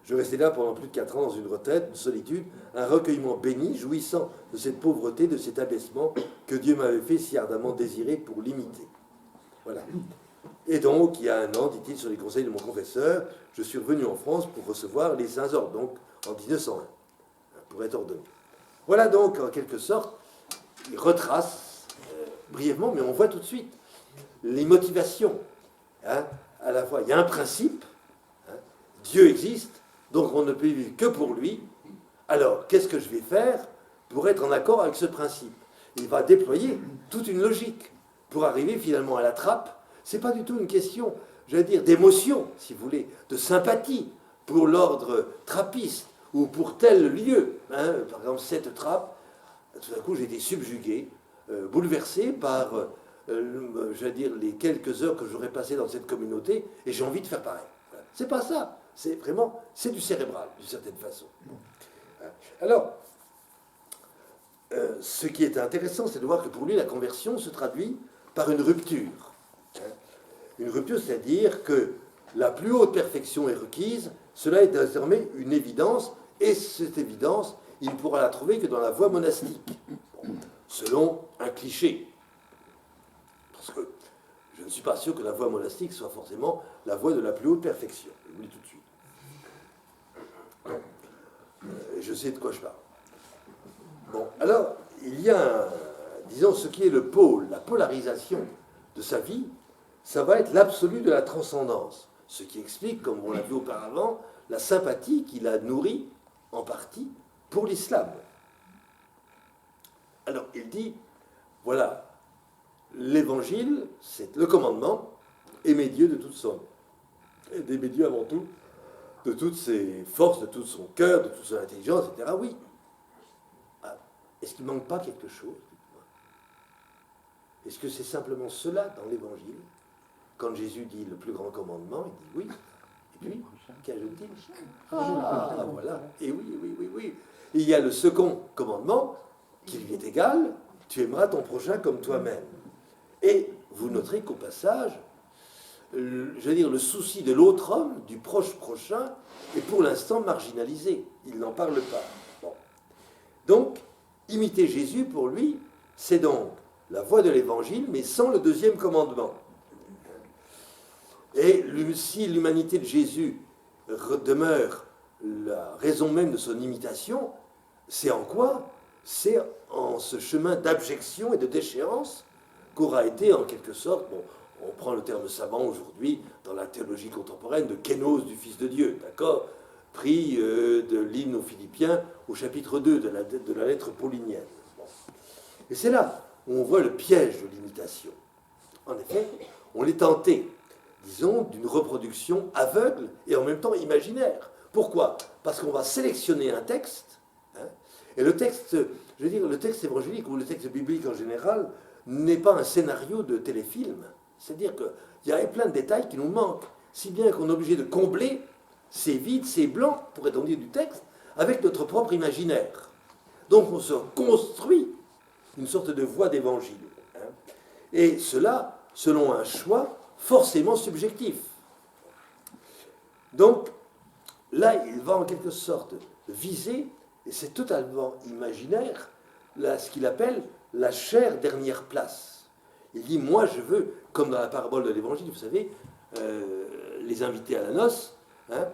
Je restais là pendant plus de 4 ans dans une retraite, une solitude, un recueillement béni, jouissant de cette pauvreté, de cet abaissement que Dieu m'avait fait si ardemment désirer pour l'imiter. Voilà. Et donc, il y a un an, dit-il, sur les conseils de mon confesseur, je suis revenu en France pour recevoir les Saints Ordres, donc en 1901, pour être ordonné. Voilà donc, en quelque sorte, il retrace brièvement, mais on voit tout de suite les motivations. À la fois, il y a un principe, Dieu existe, donc on ne peut vivre que pour lui. Alors, qu'est-ce que je vais faire pour être en accord avec ce principe? Il va déployer toute une logique pour arriver finalement à la trappe. Ce n'est pas du tout une question, je veux dire, d'émotion, si vous voulez, de sympathie pour l'ordre trappiste ou pour tel lieu. Par exemple, cette trappe, tout d'un coup, j'ai été subjugué, bouleversé par, je veux dire, les quelques heures que j'aurais passées dans cette communauté, et j'ai envie de faire pareil. Voilà. C'est pas ça. C'est vraiment, c'est du cérébral, d'une certaine façon. Alors, ce qui est intéressant, c'est de voir que pour lui, la conversion se traduit par une rupture. Une rupture, c'est-à-dire que la plus haute perfection est requise, cela est désormais une évidence, et cette évidence, il ne pourra la trouver que dans la voie monastique, selon un cliché. Parce que je ne suis pas sûr que la voie monastique soit forcément la voie de la plus haute perfection. Je vous le dis tout de suite. Je sais de quoi je parle. Bon, alors, il y a, disons, ce qui est le pôle, la polarisation de sa vie, ça va être l'absolu de la transcendance. Ce qui explique, comme on l'a vu auparavant, la sympathie qu'il a nourrie, en partie, pour l'islam. Alors, il dit, voilà, l'évangile, c'est le commandement, aimer Dieu de toute son... d'aimer Dieu avant tout, de toutes ses forces, de tout son cœur, de toute son intelligence, etc. Oui. Est-ce qu'il ne manque pas quelque chose? Est-ce que c'est simplement cela dans l'évangile? Quand Jésus dit le plus grand commandement, il dit oui. Et puis, qu'ajoute-t-il? Ah, voilà. Et oui, oui, oui, oui. Il y a le second commandement qui lui est égal, tu aimeras ton prochain comme toi-même. Et vous noterez qu'au passage, je veux dire, le souci de l'autre homme, du proche prochain, est pour l'instant marginalisé. Il n'en parle pas. Bon. Donc, imiter Jésus, pour lui, c'est donc la voie de l'évangile, mais sans le deuxième commandement. Et si l'humanité de Jésus demeure la raison même de son imitation, c'est en quoi? C'est en ce chemin d'abjection et de déchéance qu'aura été, en quelque sorte, bon, on prend le terme savant aujourd'hui dans la théologie contemporaine, de kénose du Fils de Dieu, d'accord, pris de l'hymne aux Philippiens au chapitre 2 de la lettre paulinienne. Bon. Et c'est là où on voit le piège de l'imitation. En effet, on est tenté, disons, d'une reproduction aveugle et en même temps imaginaire. Pourquoi? Parce qu'on va sélectionner un texte, et le texte, je veux dire, le texte évangélique ou le texte biblique en général n'est pas un scénario de téléfilm. C'est-à-dire qu'il y a plein de détails qui nous manquent, si bien qu'on est obligé de combler ces vides, ces blancs, pourrait-on dire, du texte, avec notre propre imaginaire. Donc on se construit une sorte de voie d'évangile. Et cela, selon un choix forcément subjectif. Donc, là, il va en quelque sorte viser, et c'est totalement imaginaire, là, ce qu'il appelle la chère dernière place. Il dit, moi je veux, comme dans la parabole de l'Évangile, vous savez, les invités à la noce, hein,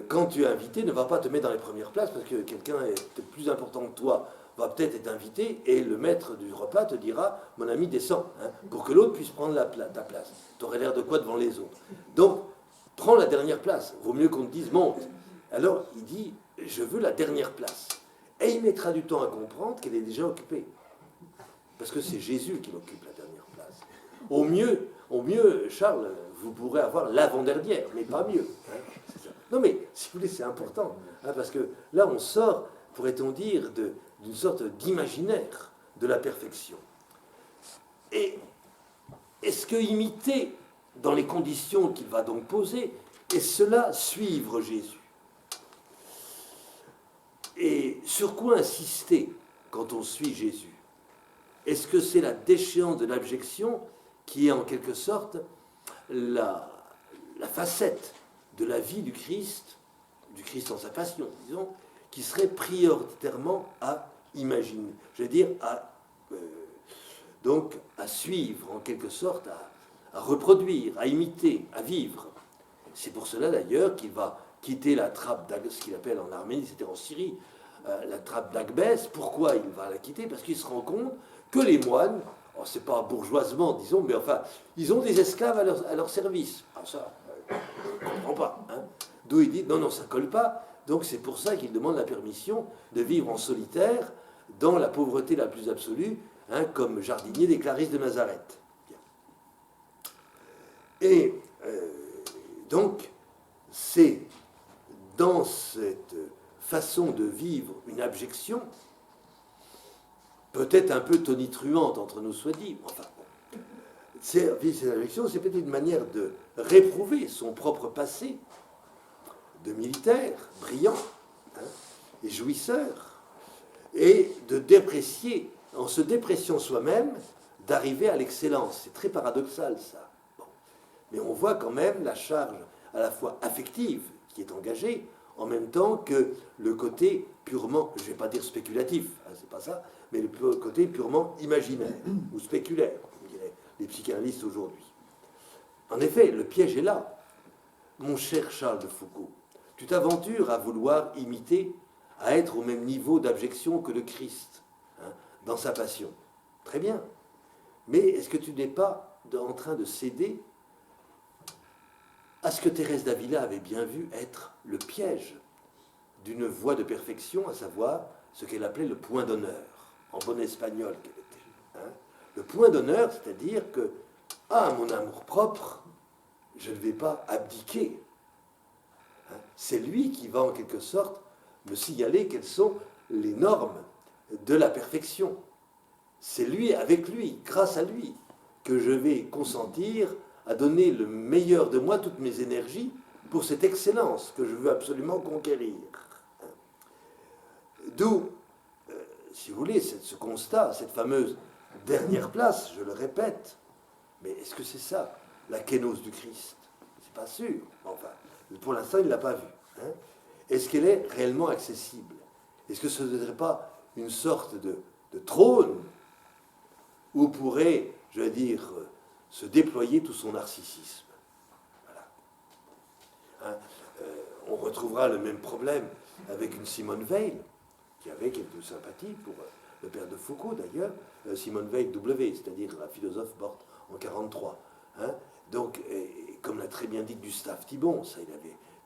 quand tu es invité, ne va pas te mettre dans les premières places, parce que quelqu'un est plus important que toi va peut-être être invité, et le maître du repas te dira, mon ami, descends, hein, pour que l'autre puisse prendre ta place. Tu aurais l'air de quoi devant les autres? Donc, prends la dernière place, vaut mieux qu'on te dise, monte. Alors, il dit, je veux la dernière place. Et il mettra du temps à comprendre qu'elle est déjà occupée. Parce que c'est Jésus qui occupe la dernière place. Au mieux, Charles, vous pourrez avoir l'avant-dernière, mais pas mieux. Hein, non mais, si vous voulez, c'est important. Hein, parce que là, on sort, pourrait-on dire, d'une sorte d'imaginaire de la perfection. Et est-ce que imiter, dans les conditions qu'il va donc poser, est cela suivre Jésus? Et sur quoi insister quand on suit Jésus? Est-ce que c'est la déchéance de l'abjection qui est en quelque sorte la facette de la vie du Christ en sa passion, disons, qui serait prioritairement à imaginer, je veux dire donc à suivre en quelque sorte, à reproduire, à imiter, à vivre. C'est pour cela d'ailleurs qu'il va quitter la trappe ce qu'il appelle en Arménie, c'était en Syrie, la trappe d'Agbès. Pourquoi il va la quitter? Parce qu'il se rend compte que les moines, oh, c'est pas bourgeoisement, disons, mais enfin, ils ont des esclaves à leur service. Ah, ça, je ne comprends pas. Hein. D'où il dit, non, ça colle pas. Donc c'est pour ça qu'il demande la permission de vivre en solitaire, dans la pauvreté la plus absolue, hein, comme jardinier des Clarisses de Nazareth. Et donc, c'est dans cette façon de vivre une abjection, peut-être un peu tonitruante entre nous soit dit, enfin, cette abjection, c'est peut-être une manière de réprouver son propre passé de militaire brillant, hein, et jouisseur, et de déprécier, en se dépréciant soi-même, d'arriver à l'excellence. C'est très paradoxal, ça. Bon. Mais on voit quand même la charge à la fois affective qui est engagée, en même temps que le côté purement, je ne vais pas dire spéculatif, hein, c'est pas ça, mais le côté purement imaginaire ou spéculaire, comme diraient les psychanalystes aujourd'hui. En effet, le piège est là. Mon cher Charles de Foucault, tu t'aventures à vouloir imiter, à être au même niveau d'abjection que le Christ, hein, dans sa passion. Très bien. Mais est-ce que tu n'es pas en train de céder à ce que Thérèse d'Avila avait bien vu être le piège d'une voie de perfection, à savoir ce qu'elle appelait le point d'honneur, en bon espagnol qu'elle était. Hein. Le point d'honneur, c'est-à-dire que, mon amour-propre, je ne vais pas abdiquer. Hein. C'est lui qui va en quelque sorte me signaler quelles sont les normes de la perfection. C'est lui, avec lui, grâce à lui, que je vais consentir à donner le meilleur de moi, toutes mes énergies, pour cette excellence que je veux absolument conquérir. D'où, si vous voulez, ce constat, cette fameuse dernière place, je le répète, mais est-ce que c'est ça, la kénose du Christ? C'est pas sûr. Enfin, pour l'instant, il ne l'a pas vue. Hein. Est-ce qu'elle est réellement accessible? Est-ce que ce ne serait pas une sorte de trône où pourrait, je veux dire, se déployer tout son narcissisme? Voilà. Hein, on retrouvera le même problème avec une Simone Veil, qui avait quelques sympathies pour le père de Foucault d'ailleurs, Simone Veil W, c'est-à-dire la philosophe morte en 1943. Hein. Donc, comme l'a très bien dit Gustave Thibon, ça,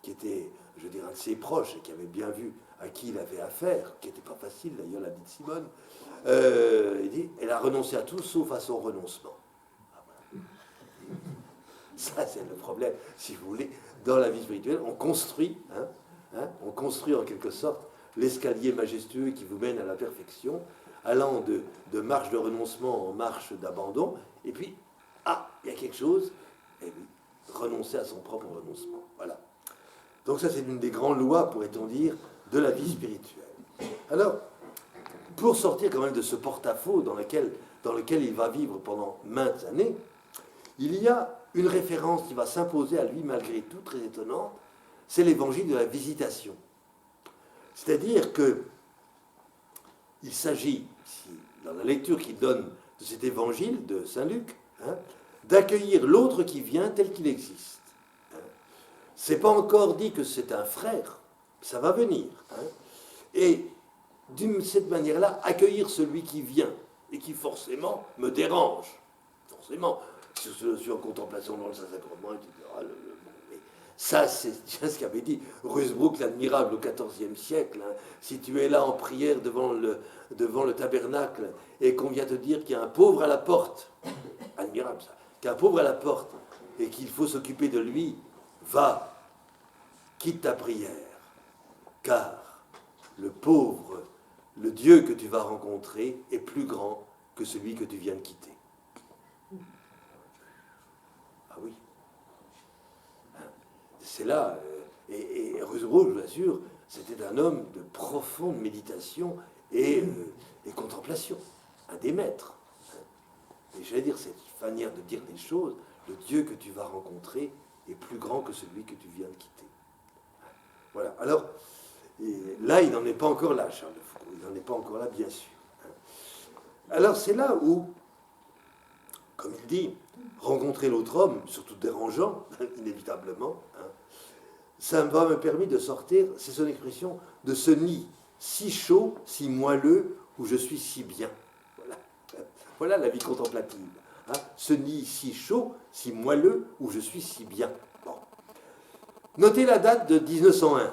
qui était, je veux dire, un de ses proches et qui avait bien vu à qui il avait affaire, qui n'était pas facile d'ailleurs, l'a dit Simone, il dit, elle a renoncé à tout sauf à son renoncement. Ah, voilà. Ça, c'est le problème, si vous voulez, dans la vie spirituelle. On construit en quelque sorte l'escalier majestueux qui vous mène à la perfection, allant de marche de renoncement en marche d'abandon, et puis, il y a quelque chose, et oui, renoncer à son propre renoncement. Voilà. Donc ça, c'est une des grandes lois, pourrait-on dire, de la vie spirituelle. Alors, pour sortir quand même de ce porte-à-faux dans lequel il va vivre pendant maintes années, il y a une référence qui va s'imposer à lui, malgré tout, très étonnante, c'est l'évangile de la visitation. C'est-à-dire que il s'agit, dans la lecture qu'il donne de cet évangile de Saint Luc, hein, d'accueillir l'autre qui vient tel qu'il existe. Hein. C'est pas encore dit que c'est un frère, ça va venir. Hein. Et d'une cette manière-là, accueillir celui qui vient et qui forcément me dérange. Forcément, si je suis en contemplation dans le Saint-Sacrement, etc. Ça, c'est ce qu'avait dit Rusbrook, l'admirable, au XIVe siècle. Hein. Si tu es là en prière devant le tabernacle et qu'on vient te dire qu'il y a un pauvre à la porte, admirable ça, qu'il y a un pauvre à la porte et qu'il faut s'occuper de lui, va, quitte ta prière, car le pauvre, le Dieu que tu vas rencontrer est plus grand que celui que tu viens de quitter. Ah oui. C'est là, et Rusbrook, je vous assure, c'était un homme de profonde méditation et contemplation, un des maîtres. Et j'allais dire, cette manière de dire des choses, le Dieu que tu vas rencontrer est plus grand que celui que tu viens de quitter. Voilà. Alors, là, il n'en est pas encore là, Charles de Foucault. Il n'en est pas encore là, bien sûr. Alors, c'est là où, comme il dit, rencontrer l'autre homme, surtout dérangeant, inévitablement, hein, ça m'a permis de sortir, c'est son expression, de ce nid si chaud, si moelleux, où je suis si bien. Voilà, voilà la vie contemplative. Hein. Ce nid si chaud, si moelleux, où je suis si bien. Bon. Notez la date de 1901,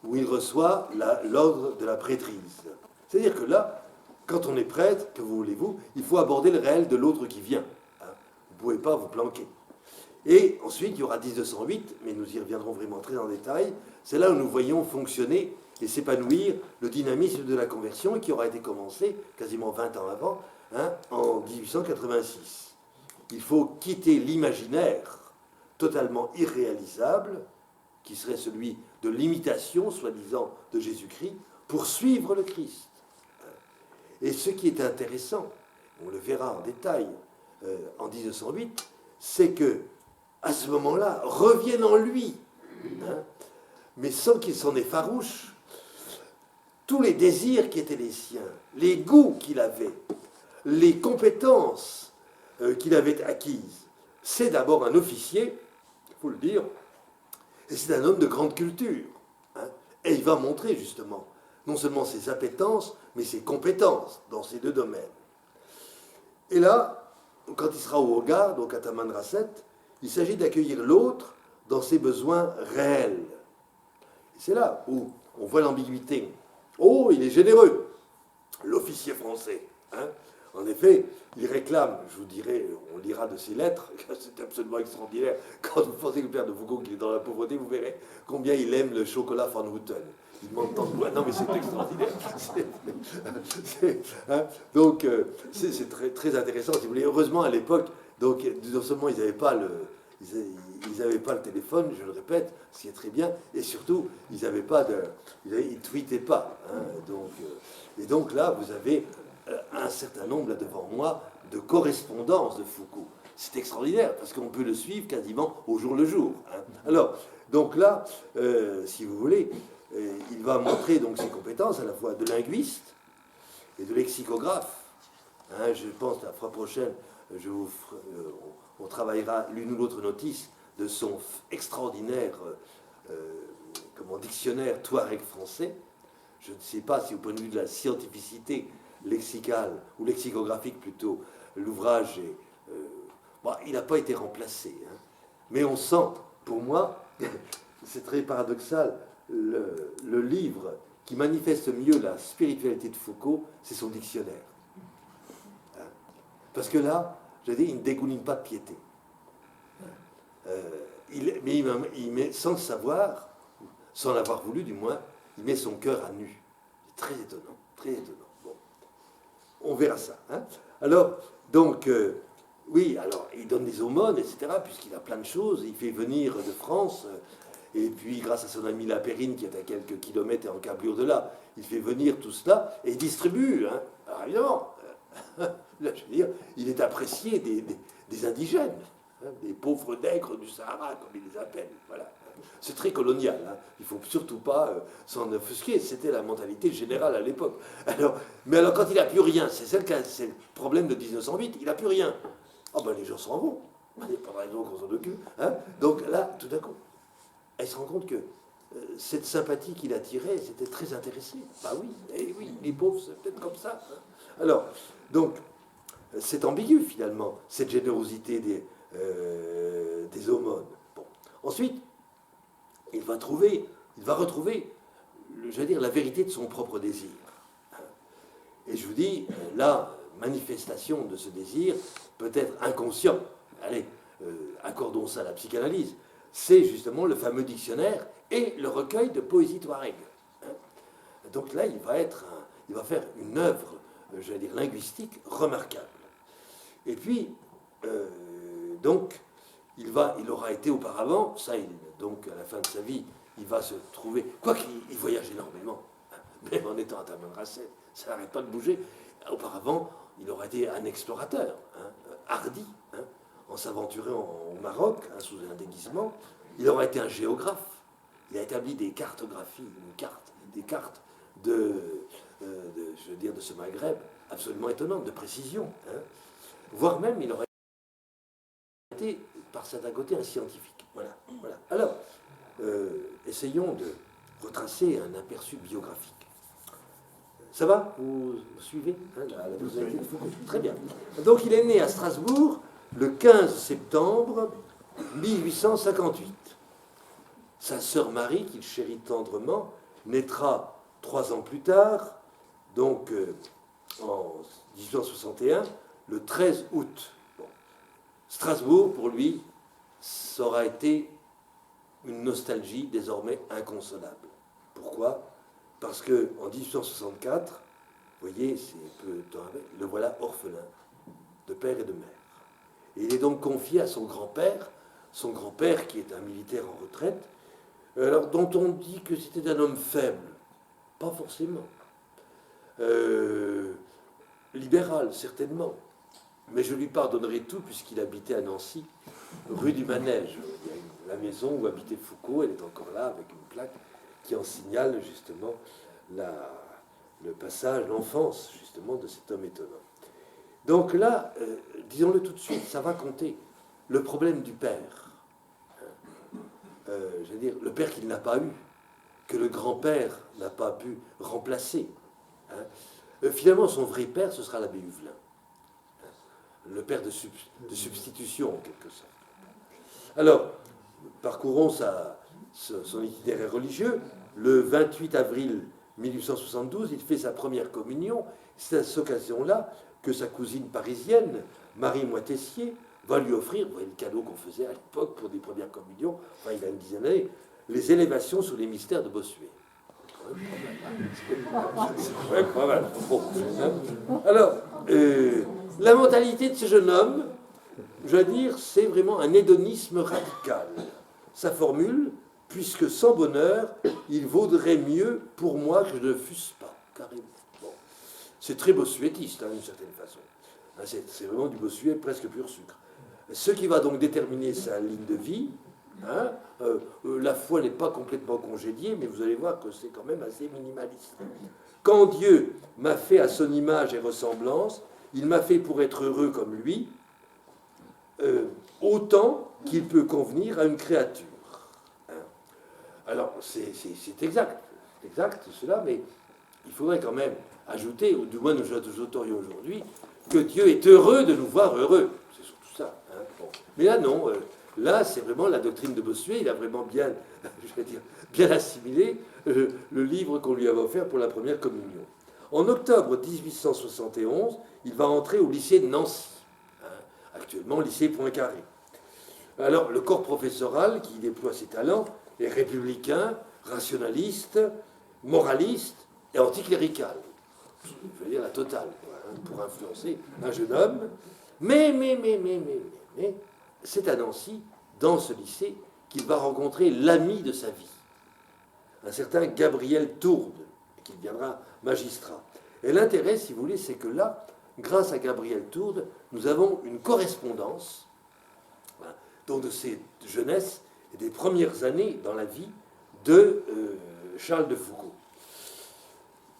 où il reçoit l'ordre de la prêtrise. C'est-à-dire que là, quand on est prêtre, que voulez-vous, il faut aborder le réel de l'autre qui vient. Hein. Vous ne pouvez pas vous planquer. Et ensuite, il y aura 1908, mais nous y reviendrons vraiment très en détail. C'est là où nous voyons fonctionner et s'épanouir le dynamisme de la conversion qui aura été commencé quasiment 20 ans avant, hein, en 1886. Il faut quitter l'imaginaire totalement irréalisable, qui serait celui de l'imitation, soi-disant, de Jésus-Christ, pour suivre le Christ. Et ce qui est intéressant, on le verra en détail en 1908, c'est que à ce moment-là, reviennent en lui, hein, mais sans qu'il s'en effarouche, tous les désirs qui étaient les siens, les goûts qu'il avait, les compétences qu'il avait acquises. C'est d'abord un officier, il faut le dire, et c'est un homme de grande culture. Hein, et il va montrer justement, non seulement ses appétences, mais ses compétences dans ces deux domaines. Et là, quand il sera au Hogar, donc à Tamanrasset, il s'agit d'accueillir l'autre dans ses besoins réels. Et c'est là où on voit l'ambiguïté. Oh, il est généreux, l'officier français. Hein. En effet, il réclame, je vous dirai, on lira de ses lettres, c'est absolument extraordinaire. Quand vous pensez que le père de Foucault qui est dans la pauvreté, vous verrez combien il aime le chocolat Van Houten. Il demande tant de bois. Non, mais c'est extraordinaire. Hein, donc, c'est très, très intéressant, si vous voulez. Heureusement, à l'époque, donc, non seulement ils n'avaient pas le téléphone, je le répète, ce qui est très bien, et surtout, ils ne tweetaient pas. Hein, et donc là, vous avez un certain nombre, là devant moi, de correspondances de Foucault. C'est extraordinaire, parce qu'on peut le suivre quasiment au jour le jour. Hein. Alors, donc là, si vous voulez, il va montrer donc ses compétences à la fois de linguiste et de lexicographe. Hein, je pense la fois prochaine, on travaillera l'une ou l'autre notice de son extraordinaire dictionnaire touareg français. Je ne sais pas si au point de vue de la scientificité lexicale, ou lexicographique plutôt, l'ouvrage est... il n'a pas été remplacé. Hein. Mais on sent, pour moi, c'est très paradoxal, le livre qui manifeste mieux la spiritualité de Foucault, c'est son dictionnaire. Hein. Parce que là, je dis, il ne dégouline pas de piété. Mais il met, sans le savoir, sans l'avoir voulu du moins, il met son cœur à nu. C'est très étonnant, très étonnant. Bon. On verra ça. Hein. Alors, donc, oui, alors, il donne des aumônes, etc., puisqu'il a plein de choses. Il fait venir de France, et puis, grâce à son ami Lapérine, qui est à quelques kilomètres et en câblure de là, il fait venir tout cela, et il distribue. Hein. Alors, évidemment, là, je veux dire, il est apprécié des indigènes, hein, des pauvres nègres du Sahara, comme ils les appellent. Voilà. C'est très colonial, hein. Il ne faut surtout pas s'en offusquer, c'était la mentalité générale à l'époque. Mais alors quand il n'a plus rien, c'est le problème de 1908, il n'a plus rien. Ah ben les gens s'en vont, il n'y a pas de raison qu'on s'en occupe. Hein. Donc là, tout d'un coup, elle se rend compte que cette sympathie qu'il attirait, c'était très intéressé. Bah oui, eh oui, les pauvres, c'est peut-être comme ça. Hein. Alors, donc, c'est ambigu finalement, cette générosité des aumônes. Bon. Ensuite, il va retrouver, je veux dire, la vérité de son propre désir. Et je vous dis, la manifestation de ce désir peut être inconscient. Allez, accordons ça à la psychanalyse. C'est justement le fameux dictionnaire et le recueil de poésie touareg. Donc là, il va faire une œuvre, je veux dire, linguistique remarquable. Et puis, donc, il aura été auparavant, donc à la fin de sa vie, il va se trouver, quoiqu'il voyage énormément, même en étant à Tamanrasset, ça n'arrête pas de bouger. Auparavant, il aura été un explorateur, hardi, en s'aventurant au Maroc, sous un déguisement. Il aura été un géographe. Il a établi des cartographies, des cartes de ce Maghreb, absolument étonnantes, de précision. Voire même, il aurait été, par certains côtés, un scientifique. Voilà. Alors, essayons de retracer un aperçu biographique. Ça va? Vous suivez vous avez très bien. Donc, il est né à Strasbourg le 15 septembre 1858. Sa sœur Marie, qu'il chérit tendrement, naîtra 3 ans plus tard, donc en 1861, le 13 août. Bon. Strasbourg, pour lui, ça aura été une nostalgie désormais inconsolable. Pourquoi? Parce qu'en 1864, vous voyez, c'est peu de temps avec, le voilà orphelin de père et de mère. Et il est donc confié à son grand-père qui est un militaire en retraite, alors, dont on dit que c'était un homme faible. Pas forcément. Libéral, certainement. Mais je lui pardonnerai tout puisqu'il habitait à Nancy, rue du Manège. Il y a la maison où habitait Foucault, elle est encore là avec une plaque qui en signale justement le passage, l'enfance justement de cet homme étonnant. Donc là, disons-le tout de suite, ça va compter. Le problème du père. Je veux dire, le père qu'il n'a pas eu, que le grand-père n'a pas pu remplacer. Finalement, son vrai père, ce sera l'abbé Huvelin. Le père de substitution, en quelque sorte. Alors, parcourons son itinéraire religieux. Le 28 avril 1872, il fait sa première communion. C'est à cette occasion-là que sa cousine parisienne, Marie Moitessier, va lui offrir, vous voyez le cadeau qu'on faisait à l'époque pour des premières communions, enfin il a une dizaine d'années, les élévations sur les mystères de Bossuet. C'est pas mal. Bon. Alors, la mentalité de ce jeune homme, je veux dire, c'est vraiment un hédonisme radical. Sa formule, puisque sans bonheur, il vaudrait mieux pour moi que je ne fusse pas, carrément. Bon. C'est très bossuétiste, d'une certaine façon. C'est vraiment du Bossuet presque pur sucre. Ce qui va donc déterminer sa ligne de vie, la foi n'est pas complètement congédiée, mais vous allez voir que c'est quand même assez minimaliste. Quand Dieu m'a fait à son image et ressemblance, il m'a fait pour être heureux comme lui, autant qu'il peut convenir à une créature. Alors, c'est exact cela, mais il faudrait quand même ajouter, ou du moins nous ajouterions aujourd'hui, que Dieu est heureux de nous voir heureux. C'est surtout ça. Bon. Mais là, non. Là, c'est vraiment la doctrine de Bossuet. Il a vraiment bien, bien assimilé le livre qu'on lui avait offert pour la première communion. En octobre 1871, il va entrer au lycée de Nancy, actuellement lycée Poincaré. Alors, le corps professoral qui déploie ses talents est républicain, rationaliste, moraliste et anticlérical. Je veux dire la totale, pour influencer un jeune homme. Mais, c'est à Nancy, dans ce lycée, qu'il va rencontrer l'ami de sa vie, un certain Gabriel Tourde, qui deviendra magistrat. Et l'intérêt, si vous voulez, c'est que là, grâce à Gabriel Tourde, nous avons une correspondance, donc de cette jeunesse, et des premières années dans la vie de Charles de Foucault.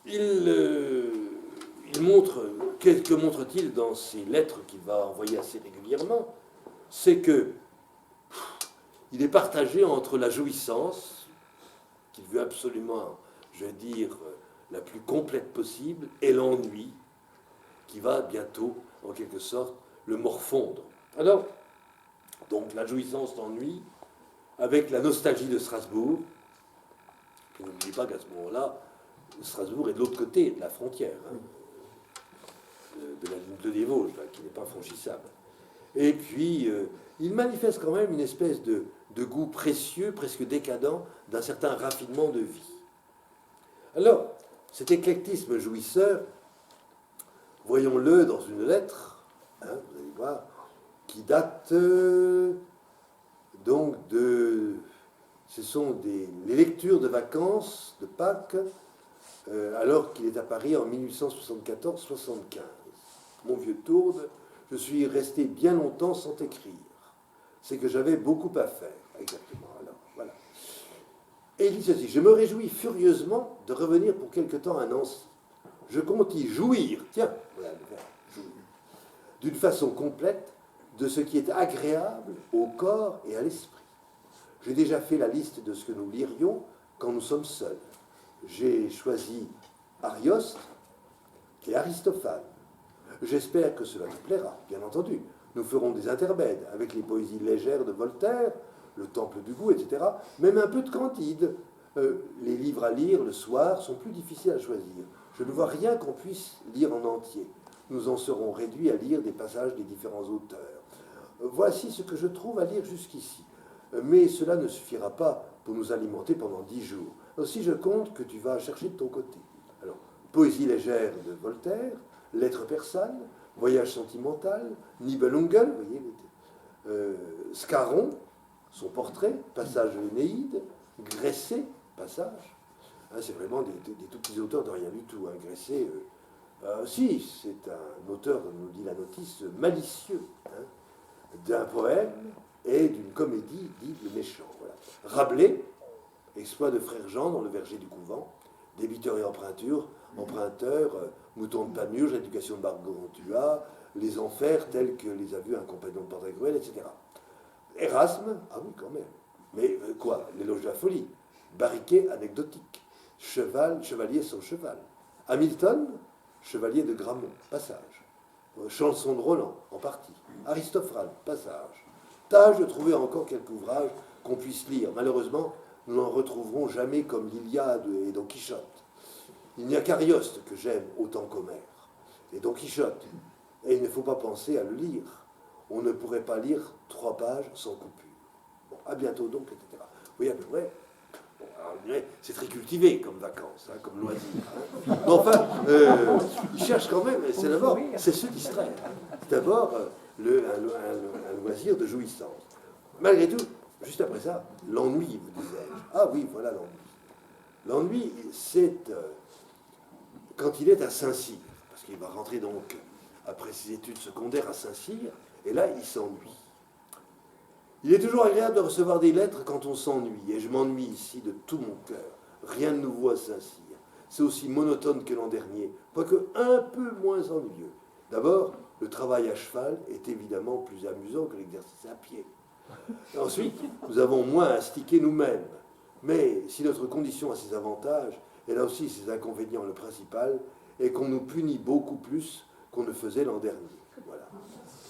Il montre, que montre-t-il dans ses lettres qu'il va envoyer assez régulièrement? C'est que il est partagé entre la jouissance, qu'il veut absolument, je veux dire, la plus complète possible, et l'ennui, qui va bientôt, en quelque sorte, le morfondre. Alors, donc la jouissance, l'ennui, avec la nostalgie de Strasbourg. N'oubliez pas qu'à ce moment-là, Strasbourg est de l'autre côté de la frontière, hein, de la ligne des Vosges, là, qui n'est pas franchissable. Et puis, il manifeste quand même une espèce de goût précieux, presque décadent, d'un certain raffinement de vie. Alors, cet éclectisme jouisseur, voyons-le dans une lettre, hein, vous allez voir, qui date donc de... Ce sont les lectures de vacances de Pâques, alors qu'il est à Paris en 1874-75. Mon vieux Tourbe, je suis resté bien longtemps sans t'écrire. C'est que j'avais beaucoup à faire. Exactement. Alors, voilà. Et il dit ceci: je me réjouis furieusement de revenir pour quelque temps à Nancy. Je compte y jouir, tiens, voilà le verbe, jouir, d'une façon complète de ce qui est agréable au corps et à l'esprit. J'ai déjà fait la liste de ce que nous lirions quand nous sommes seuls. J'ai choisi Arioste et Aristophane. J'espère que cela te plaira, bien entendu. Nous ferons des intermèdes avec les poésies légères de Voltaire, le Temple du goût, etc. Même un peu de Candide. Les livres à lire le soir sont plus difficiles à choisir. Je ne vois rien qu'on puisse lire en entier. Nous en serons réduits à lire des passages des différents auteurs. Voici ce que je trouve à lire jusqu'ici. Mais cela ne suffira pas pour nous alimenter pendant 10 jours. Aussi, je compte que tu vas chercher de ton côté. Alors, poésie légère de Voltaire, lettres persanes, voyage sentimental, Nibelungen, vous voyez, Scarron, son portrait, passage de l'Énéide, Gresset, passage. Hein, c'est vraiment des tout petits auteurs de rien du tout. Hein. Gresset, si, c'est un auteur, nous dit la notice, malicieux, hein, d'un poème et d'une comédie dite Le Méchant. Voilà. Rabelais, exploit de frère Jean dans le verger du couvent, débiteur et emprunteur, mouton de Panurge, l'éducation de Gargantua, les enfers tels que les a vus un compagnon de Pantagruel, etc. Erasme, ah oui, quand même. Mais quoi? L'éloge de la folie. Barriquet anecdotique. Chevalier sans cheval. Hamilton, chevalier de Gramont, passage. Chanson de Roland, en partie. Aristophane, passage. Tâche de trouver encore quelques ouvrages qu'on puisse lire. Malheureusement, nous n'en retrouverons jamais comme l'Iliade et Don Quichotte. Il n'y a qu'Arioste que j'aime autant qu'Homère. Et Don Quichotte. Et il ne faut pas penser à le lire. On ne pourrait pas lire 3 pages sans coupure. Bon, à bientôt donc, etc. Vous voyez à peu près. Bon, alors, c'est très cultivé comme vacances, hein, comme loisir. Hein. Mais enfin, il cherche quand même, c'est se distraire. C'est d'abord un loisir de jouissance. Malgré tout, juste après ça, l'ennui, vous disais-je. Ah oui, voilà l'ennui. L'ennui, c'est quand il est à Saint-Cyr, parce qu'il va rentrer donc, après ses études secondaires, à Saint-Cyr, et là, il s'ennuie. Il est toujours agréable de recevoir des lettres quand on s'ennuie, et je m'ennuie ici de tout mon cœur. Rien de nouveau à Saint-Cyr. C'est aussi monotone que l'an dernier, quoique un peu moins ennuyeux. D'abord, le travail à cheval est évidemment plus amusant que l'exercice à pied. Ensuite, nous avons moins à sticker nous-mêmes. Mais si notre condition a ses avantages, elle a aussi ses inconvénients. Le principal est qu'on nous punit beaucoup plus qu'on ne faisait l'an dernier. Voilà.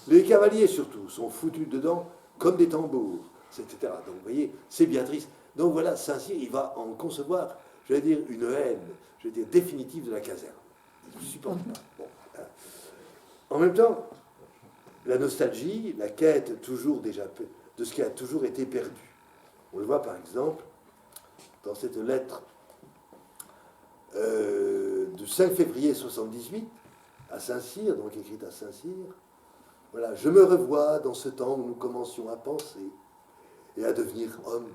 Les cavaliers, surtout, sont foutus dedans comme des tambours, etc. Donc, vous voyez, c'est bien triste. Donc, voilà, Saint-Cyr, il va en concevoir, j'allais dire, une haine, j'allais dire, définitive de la caserne. Il ne supporte pas. Bon, hein. En même temps, la nostalgie, la quête toujours déjà de ce qui a toujours été perdu. On le voit, par exemple, dans cette lettre du 5 février 78 à Saint-Cyr, donc écrite à Saint-Cyr. Voilà, je me revois dans ce temps où nous commencions à penser et à devenir hommes,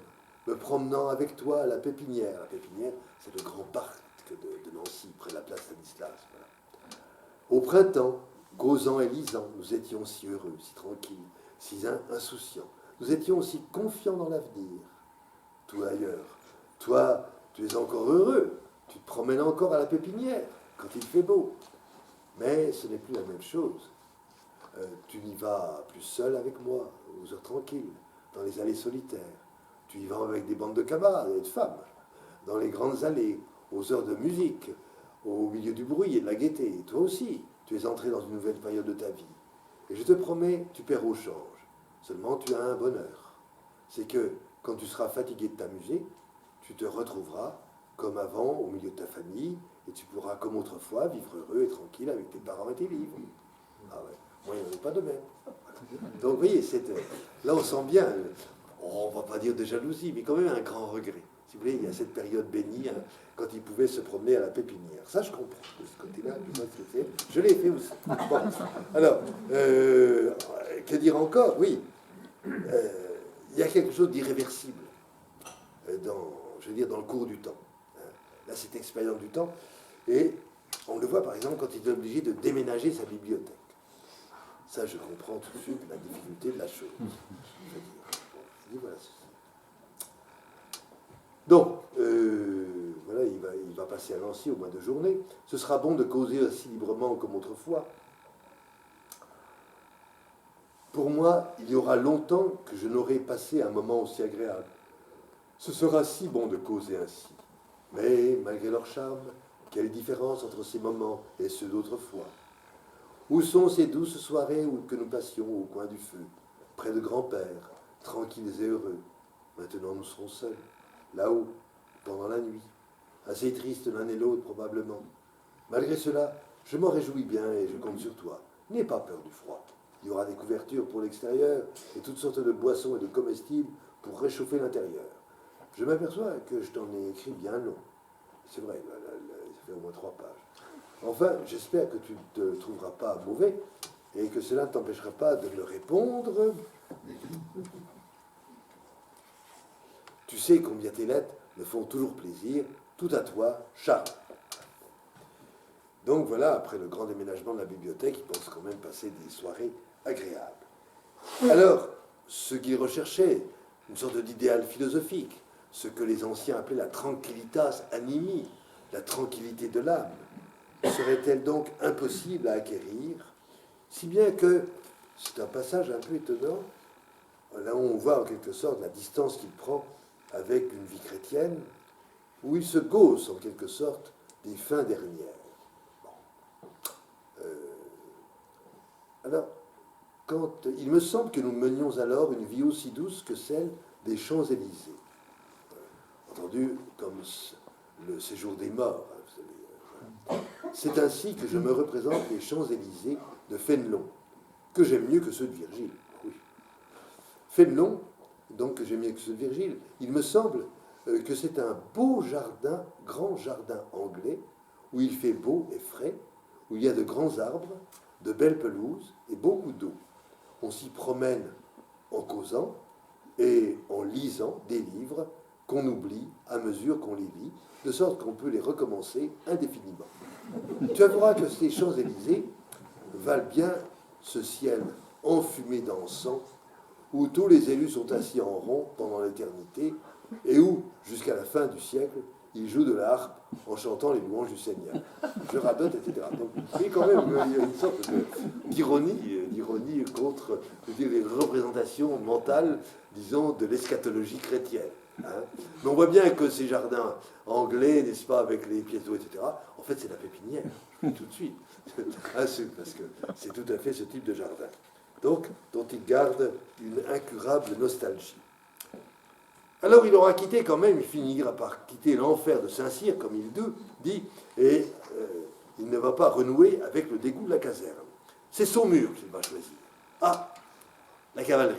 me promenant avec toi à la Pépinière. La Pépinière, c'est le grand parc de Nancy, près de la place Stanislas. Voilà. Au printemps, causant et lisant, nous étions si heureux, si tranquilles, si insouciants. nous étions aussi confiants dans l'avenir. Toi ailleurs, toi, tu es encore heureux, tu te promènes encore à la pépinière quand il fait beau. Mais ce n'est plus la même chose. Tu n'y vas plus seul avec moi, aux heures tranquilles, dans les allées solitaires. Tu y vas avec des bandes de camarades et de femmes, dans les grandes allées, aux heures de musique, au milieu du bruit et de la gaieté. Et toi aussi, tu es entré dans une nouvelle période de ta vie. Et je te promets, tu perds au change. Seulement, tu as un bonheur. C'est que, quand tu seras fatigué de t'amuser, tu te retrouveras comme avant, au milieu de ta famille, et tu pourras, comme autrefois, vivre heureux et tranquille avec tes parents et tes livres. Ah ouais, moi, il n'y en a pas de même. Donc, vous voyez, là, on sent bien, on ne va pas dire de jalousie, mais quand même un grand regret. Si vous voulez, il y a cette période bénie, hein, quand il pouvait se promener à la pépinière. Ça, je comprends. De ce côté-là, je l'ai fait aussi. Bon. Alors, que dire encore? Oui, il y a quelque chose d'irréversible dans le cours du temps. Là, cette expérience du temps. Et on le voit, par exemple, quand il est obligé de déménager sa bibliothèque. Ça, je comprends tout de suite la difficulté de la chose. Je dis, voilà ceci. Donc, voilà, il va passer à Nancy au mois de journée. Ce sera bon de causer aussi librement comme autrefois. Pour moi, il y aura longtemps que je n'aurai passé un moment aussi agréable. Ce sera si bon de causer ainsi. Mais, malgré leur charme, quelle différence entre ces moments et ceux d'autrefois. Où sont ces douces soirées que nous passions au coin du feu, près de grand-père, tranquilles et heureux? Maintenant nous serons seuls, là-haut, pendant la nuit, assez tristes l'un et l'autre probablement. Malgré cela, je m'en réjouis bien et je compte sur toi. N'aie pas peur du froid. Il y aura des couvertures pour l'extérieur et toutes sortes de boissons et de comestibles pour réchauffer l'intérieur. Je m'aperçois que je t'en ai écrit bien long. C'est vrai, ça fait au moins 3 pages. Enfin, j'espère que tu ne te trouveras pas mauvais et que cela ne t'empêchera pas de me répondre. Tu sais combien tes lettres me font toujours plaisir. Tout à toi, Charles. Donc voilà, après le grand déménagement de la bibliothèque, il pense quand même passer des soirées agréables. Alors, ce qu'il recherchait, une sorte d'idéal philosophique, ce que les anciens appelaient la tranquillitas animi, la tranquillité de l'âme, serait-elle donc impossible à acquérir, si bien que c'est un passage un peu étonnant, là où on voit en quelque sorte la distance qu'il prend avec une vie chrétienne, où il se gausse en quelque sorte des fins dernières. Bon. Alors, il me semble que nous menions alors une vie aussi douce que celle des Champs-Élysées. Entendu comme le séjour des morts, hein, vous savez. C'est ainsi que je me représente les Champs-Élysées de Fénelon, que j'aime mieux que ceux de Virgile. Oui. Fénelon, donc que j'aime mieux que ceux de Virgile, il me semble que c'est un beau jardin, grand jardin anglais, où il fait beau et frais, où il y a de grands arbres, de belles pelouses et beaucoup d'eau. On s'y promène en causant et en lisant des livres qu'on oublie à mesure qu'on les lit, de sorte qu'on peut les recommencer indéfiniment. Tu avoueras que ces Champs-Élysées valent bien ce ciel enfumé d'encens, où tous les élus sont assis en rond pendant l'éternité, et où, jusqu'à la fin du siècle, ils jouent de la harpe en chantant les louanges du Seigneur. Je radote, etc. Donc, il y a quand même une sorte d'ironie contre, je veux dire, les représentations mentales, disons, de l'eschatologie chrétienne. Hein. Mais on voit bien que ces jardins anglais, n'est-ce pas, avec les pièces d'eau, etc., en fait, c'est la pépinière, je vous dis tout de suite. Parce que c'est tout à fait ce type de jardin. Donc, dont il garde une incurable nostalgie. Alors il aura quitté quand même, il finira par quitter l'enfer de Saint-Cyr, comme il dit, et il ne va pas renouer avec le dégoût de la caserne. C'est son mur qu'il va choisir. Ah, la cavalerie,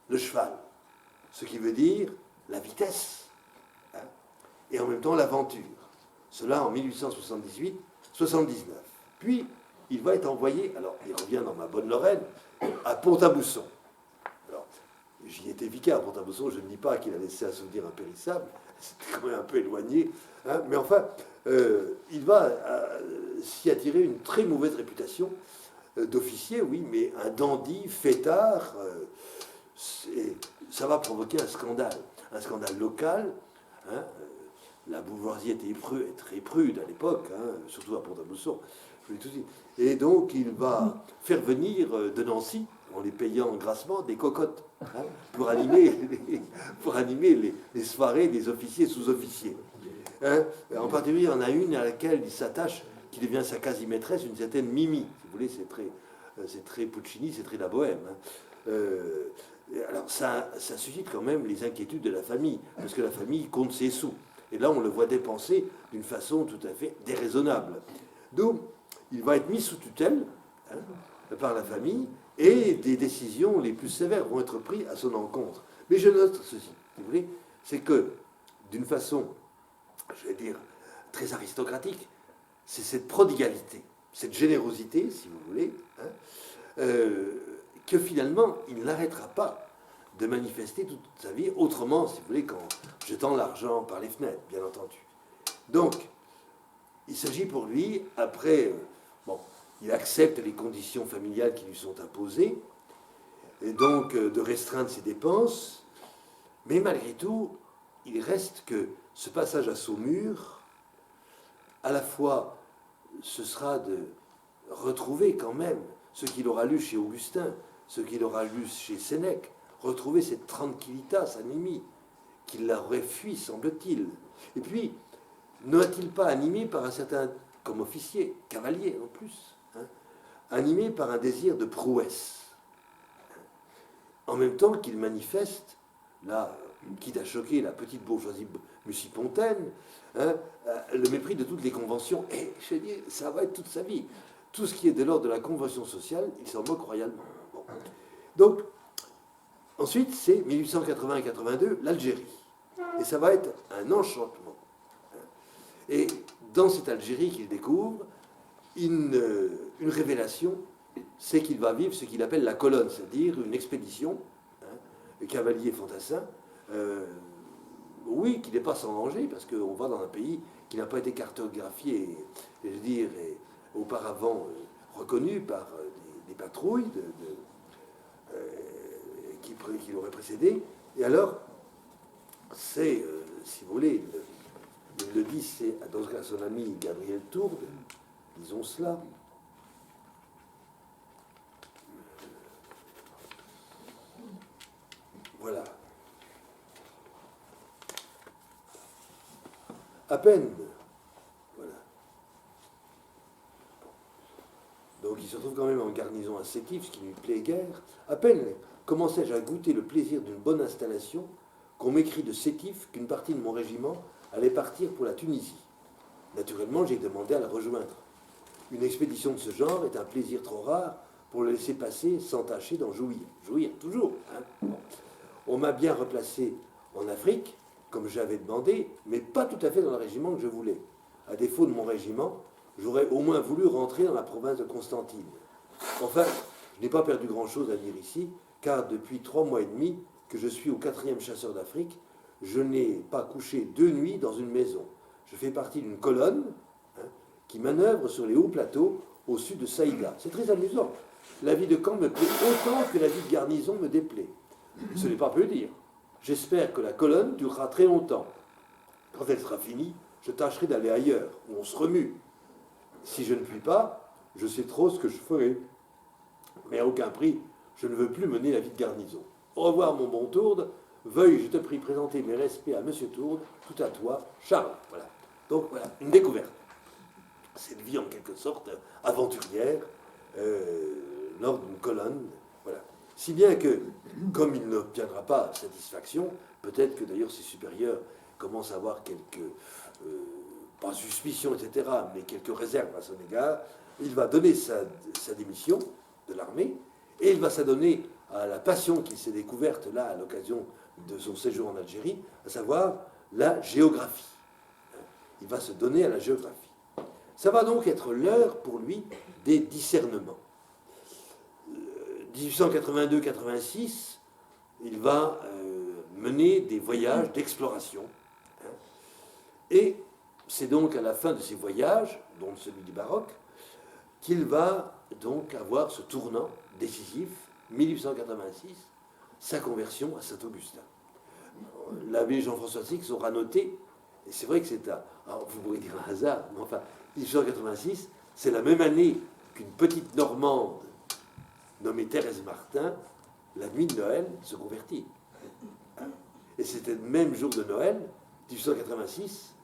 le cheval, ce qui veut dire la vitesse, hein, et en même temps l'aventure. Cela en 1878-79. Puis, il va être envoyé, alors il revient dans ma bonne Lorraine, à Pont-à-Mousson. Alors, j'y étais vicaire à Pont-à-Mousson, je ne dis pas qu'il a laissé un souvenir impérissable, c'était quand même un peu éloigné, hein, mais enfin, il va s'y attirer une très mauvaise réputation d'officier, oui, mais un dandy, fêtard, Et ça va provoquer un scandale local. Hein. La bourgeoisie était très prude à l'époque, hein, surtout à Pont-à-Mousson. Et donc il va faire venir de Nancy, en les payant grassement, des cocottes, hein, pour animer, les soirées des officiers et sous-officiers. Hein. En particulier, il y en a une à laquelle il s'attache, qui devient sa quasi-maîtresse, une certaine Mimi. Si vous voulez, c'est très Puccini, c'est très la bohème. Hein. Alors ça suscite quand même les inquiétudes de la famille, parce que la famille compte ses sous. Et là, on le voit dépenser d'une façon tout à fait déraisonnable. Donc, il va être mis sous tutelle, hein, par la famille, et des décisions les plus sévères vont être prises à son encontre. Mais je note ceci, si vous voulez, c'est que, d'une façon, je vais dire, très aristocratique, c'est cette prodigalité, cette générosité, si vous voulez, hein, que finalement, il n'arrêtera pas de manifester toute sa vie autrement, si vous voulez, qu'en jetant l'argent par les fenêtres, bien entendu. Donc, il s'agit pour lui, après, bon, il accepte les conditions familiales qui lui sont imposées, et donc de restreindre ses dépenses, mais malgré tout, il reste que ce passage à Saumur, à la fois, ce sera de retrouver quand même ce qu'il aura lu chez Augustin, ce qu'il aura lu chez Sénèque, retrouver cette tranquillitas animi qu'il l'aurait fui, semble-t-il. Et puis, n'a-t-il pas animé par un certain, comme officier, cavalier en plus, hein, animé par un désir de prouesse, en même temps qu'il manifeste, là, quitte à choquer la petite bourgeoisie mucipontaine, hein, le mépris de toutes les conventions. Et je dis, ça va être toute sa vie. Tout ce qui est de l'ordre de la convention sociale, il s'en moque royalement. Bon. Donc, ensuite, c'est 1880-82, l'Algérie. Et ça va être un enchantement. Et dans cette Algérie qu'il découvre, une révélation, c'est qu'il va vivre ce qu'il appelle la colonne, c'est-à-dire une expédition, hein, cavalier fantassin, oui, qui n'est pas sans danger, parce qu'on va dans un pays qui n'a pas été cartographié, je veux dire, et auparavant reconnu par des patrouilles qui l'auraient précédé. Et alors, c'est, si vous voulez, il le dit, c'est à son ami Gabriel Tourde, disons cela. Voilà. À peine. Voilà. Donc il se retrouve quand même en garnison à Sétif, ce qui lui plaît guère. À peine commençais-je à goûter le plaisir d'une bonne installation qu'on m'écrit de Sétif qu'une partie de mon régiment allait partir pour la Tunisie. Naturellement, j'ai demandé à la rejoindre. Une expédition de ce genre est un plaisir trop rare pour le laisser passer sans tâcher d'en jouir. Jouir, toujours. Hein. Bon. On m'a bien replacé en Afrique, comme j'avais demandé, mais pas tout à fait dans le régiment que je voulais. À défaut de mon régiment, j'aurais au moins voulu rentrer dans la province de Constantine. Enfin, je n'ai pas perdu grand-chose à dire ici, car depuis 3 mois et demi que je suis au 4e chasseur d'Afrique, je n'ai pas couché 2 nuits dans une maison. Je fais partie d'une colonne, hein, qui manœuvre sur les hauts plateaux au sud de Saïda. C'est très amusant. La vie de camp me plaît autant que la vie de garnison me déplaît. Ce n'est pas peu dire. J'espère que la colonne durera très longtemps. Quand elle sera finie, je tâcherai d'aller ailleurs, où on se remue. Si je ne puis pas, je sais trop ce que je ferai. Mais à aucun prix, je ne veux plus mener la vie de garnison. Au revoir, mon bon Tourde. Veuille, je te prie, présenter mes respects à Monsieur Tourde. Tout à toi, Charles. Voilà. Donc voilà, une découverte. Cette vie en quelque sorte aventurière lors d'une colonne. Voilà. Si bien que, comme il n'obtiendra pas satisfaction, peut-être que d'ailleurs ses supérieurs commencent à avoir quelques, pas suspicions, etc., mais quelques réserves à son égard, il va donner sa démission de l'armée, et il va s'adonner à la passion qu'il s'est découverte là à l'occasion de son séjour en Algérie, à savoir la géographie. Il va se donner à la géographie. Ça va donc être l'heure pour lui des discernements. 1882-86, il va mener des voyages d'exploration. Et c'est donc à la fin de ces voyages, dont celui du Maroc, qu'il va donc avoir ce tournant décisif, 1886, sa conversion à Saint-Augustin. L'abbé Jean-François Six aura noté, et c'est vrai que c'est un... Alors vous pourrez dire un hasard, mais enfin, 1886, c'est la même année qu'une petite Normande nommée Thérèse Martin, la nuit de Noël, se convertit. Et c'était le même jour de Noël, 1886,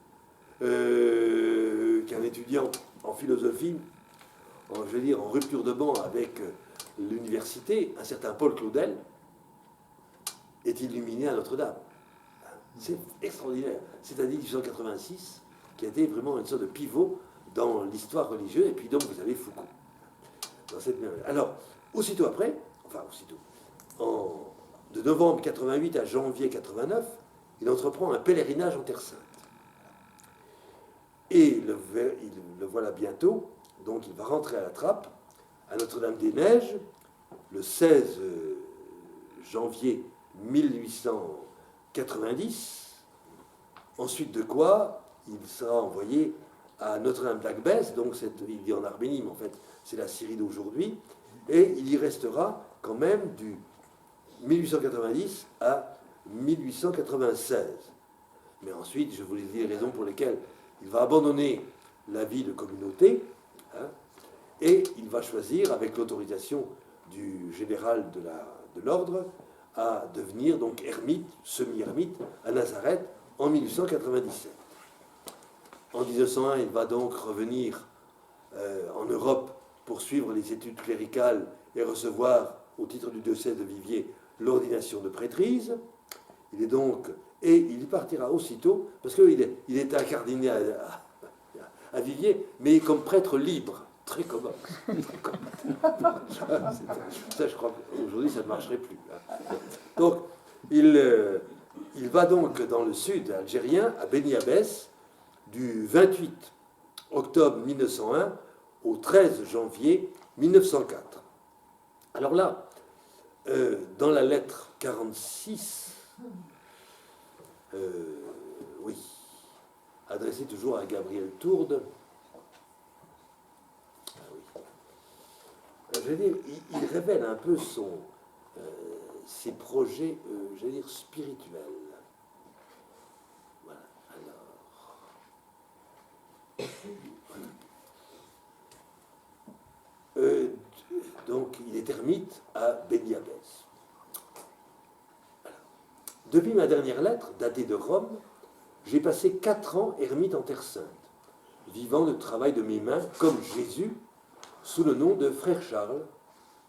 qu'un étudiant en philosophie, je veux dire, en rupture de banc avec l'université, un certain Paul Claudel, est illuminé à Notre-Dame. C'est extraordinaire. C'est-à-dire 1886, qui a été vraiment une sorte de pivot dans l'histoire religieuse, et puis donc vous avez Foucault. Dans cette même... Alors, aussitôt après, de novembre 88 à janvier 89, il entreprend un pèlerinage en Terre Sainte. Et le voilà bientôt, donc il va rentrer à la Trappe, à Notre-Dame-des-Neiges, le 16 janvier 1890, ensuite de quoi il sera envoyé à Notre-Dame-d'Agbès, donc il est en Arménie, mais en fait c'est la Syrie d'aujourd'hui, et il y restera quand même du 1890 à 1896. Mais ensuite, je vous ai dit les raisons pour lesquelles il va abandonner la vie de communauté, et il va choisir, avec l'autorisation du général de l'ordre, à devenir donc ermite, semi-ermite, à Nazareth en 1897. En 1901, il va donc revenir en Europe pour suivre les études cléricales et recevoir, au titre du diocèse de Viviers, l'ordination de prêtrise. Et il partira aussitôt, parce qu'il est incardiné à Viviers, mais comme prêtre libre, très commode. Ça, je crois qu'aujourd'hui, ça ne marcherait plus. Donc, il va donc dans le sud algérien, à Beni Abbès, du 28 octobre 1901 au 13 janvier 1904. Alors là, dans la lettre 46, oui, adressée toujours à Gabriel Tourde, je veux dire, il révèle un peu ses projets, je veux dire, spirituels. Voilà, alors... Voilà. Donc, il est ermite à Beni Abbès. Depuis ma dernière lettre, datée de Rome, j'ai passé 4 ans ermite en Terre Sainte, vivant le travail de mes mains, comme Jésus, sous le nom de Frère Charles,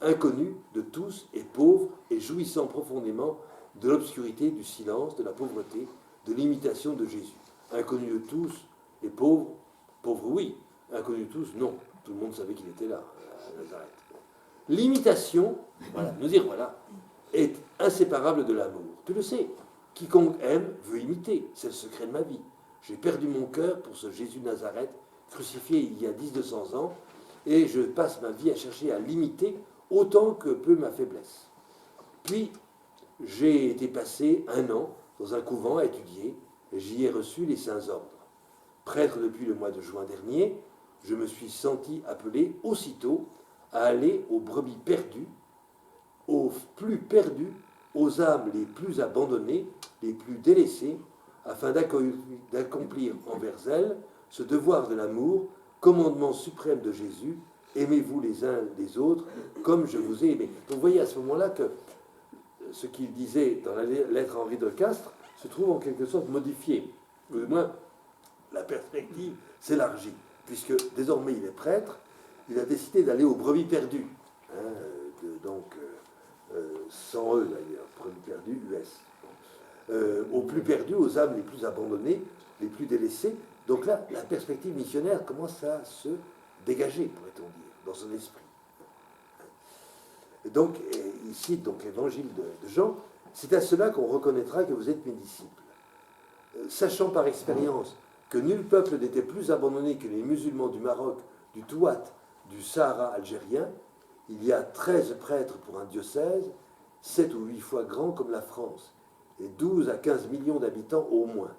inconnu de tous et pauvre et jouissant profondément de l'obscurité, du silence, de la pauvreté, de l'imitation de Jésus. Inconnu de tous et pauvre, pauvre oui, inconnu de tous, non. Tout le monde savait qu'il était là, à Nazareth. L'imitation, voilà, nous dire voilà, est inséparable de l'amour. Tu le sais, quiconque aime veut imiter, c'est le secret de ma vie. J'ai perdu mon cœur pour ce Jésus de Nazareth, crucifié il y a 200 ans, et je passe ma vie à chercher à l'imiter autant que peut ma faiblesse. Puis, j'ai été passé 1 an dans un couvent à étudier, et j'y ai reçu les saints ordres. Prêtre depuis le mois de juin dernier, je me suis senti appelé aussitôt à aller aux brebis perdues, aux plus perdus, aux âmes les plus abandonnées, les plus délaissées, afin d'accomplir envers elles ce devoir de l'amour, commandement suprême de Jésus, aimez-vous les uns les autres comme je vous ai aimé. Donc vous voyez à ce moment-là que ce qu'il disait dans la lettre à Henri de Castres se trouve en quelque sorte modifié. Ou du moins, la perspective s'élargit, puisque désormais il est prêtre, il a décidé d'aller aux brebis perdues. Sans eux d'ailleurs, brebis perdues, US. Aux plus perdus, aux âmes les plus abandonnées, les plus délaissées. Donc là, la perspective missionnaire commence à se dégager, pourrait-on dire, dans son esprit. Et donc, il cite donc l'évangile de Jean, c'est à cela qu'on reconnaîtra que vous êtes mes disciples. Sachant par expérience que nul peuple n'était plus abandonné que les musulmans du Maroc, du Touat, du Sahara algérien, il y a 13 prêtres pour un diocèse, 7 ou 8 fois grand comme la France, et 12 à 15 millions d'habitants au moins.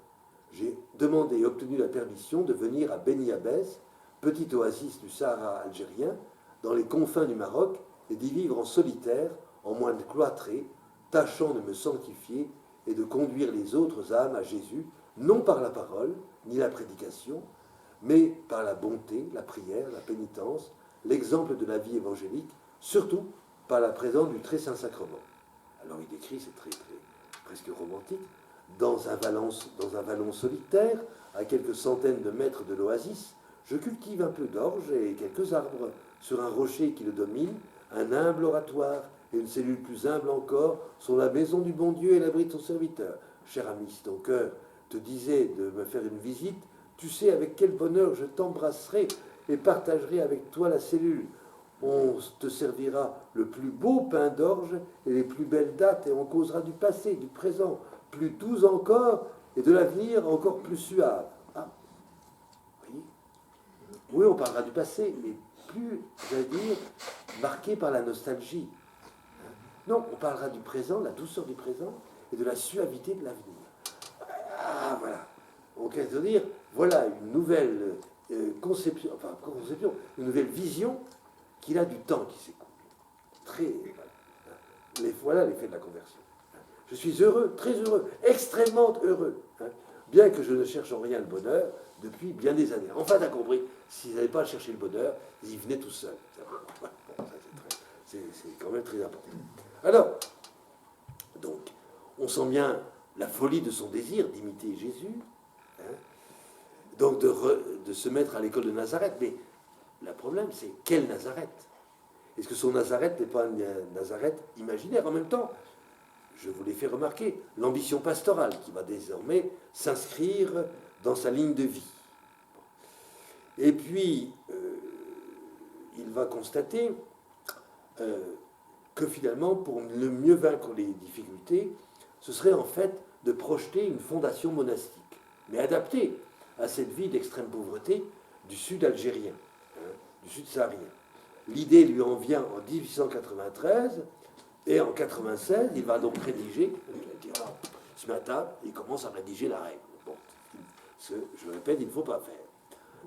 J'ai demandé et obtenu la permission de venir à Beni Abbès, petite oasis du Sahara algérien, dans les confins du Maroc, et d'y vivre en solitaire, en moine cloîtré, tâchant de me sanctifier et de conduire les autres âmes à Jésus, non par la parole, ni la prédication, mais par la bonté, la prière, la pénitence, l'exemple de la vie évangélique, surtout par la présence du très saint sacrement. Alors il décrit, c'est presque romantique, dans un vallon solitaire, à quelques centaines de mètres de l'oasis, je cultive un peu d'orge et quelques arbres. Sur un rocher qui le domine, un humble oratoire et une cellule plus humble encore sont la maison du bon Dieu et l'abri de son serviteur. Cher ami, si ton cœur te disait de me faire une visite, tu sais avec quel bonheur je t'embrasserai et partagerai avec toi la cellule. On te servira le plus beau pain d'orge et les plus belles dates, et on causera du passé, du présent, plus doux encore, et de l'avenir encore plus suave. Ah, oui. Oui, on parlera du passé, mais plus, j'allais dire, marqué par la nostalgie. Non, on parlera du présent, la douceur du présent, et de la suavité de l'avenir. Ah, voilà. Donc, à dire, voilà une nouvelle conception, une nouvelle vision qu'il a du temps qui s'écoule. Très, voilà l'effet de la conversion. Je suis heureux, très heureux, extrêmement heureux, bien que je ne cherche en rien le bonheur depuis bien des années. Enfin, t'as compris, s'ils n'avaient pas à chercher le bonheur, ils y venaient tout seuls. C'est quand même très important. Alors, donc, on sent bien la folie de son désir d'imiter Jésus, donc de se mettre à l'école de Nazareth. Mais le problème, c'est quel Nazareth? Est-ce que son Nazareth n'est pas un Nazareth imaginaire? En même temps, je vous l'ai fait remarquer, l'ambition pastorale qui va désormais s'inscrire dans sa ligne de vie. Et puis, il va constater que finalement, pour le mieux vaincre les difficultés, ce serait en fait de projeter une fondation monastique, mais adaptée à cette vie d'extrême pauvreté du sud algérien, du sud saharien. L'idée lui en vient en 1893, et en 96, il va donc rédiger, ce matin, il commence à rédiger la règle. Bon, ce, je le répète, il ne faut pas faire.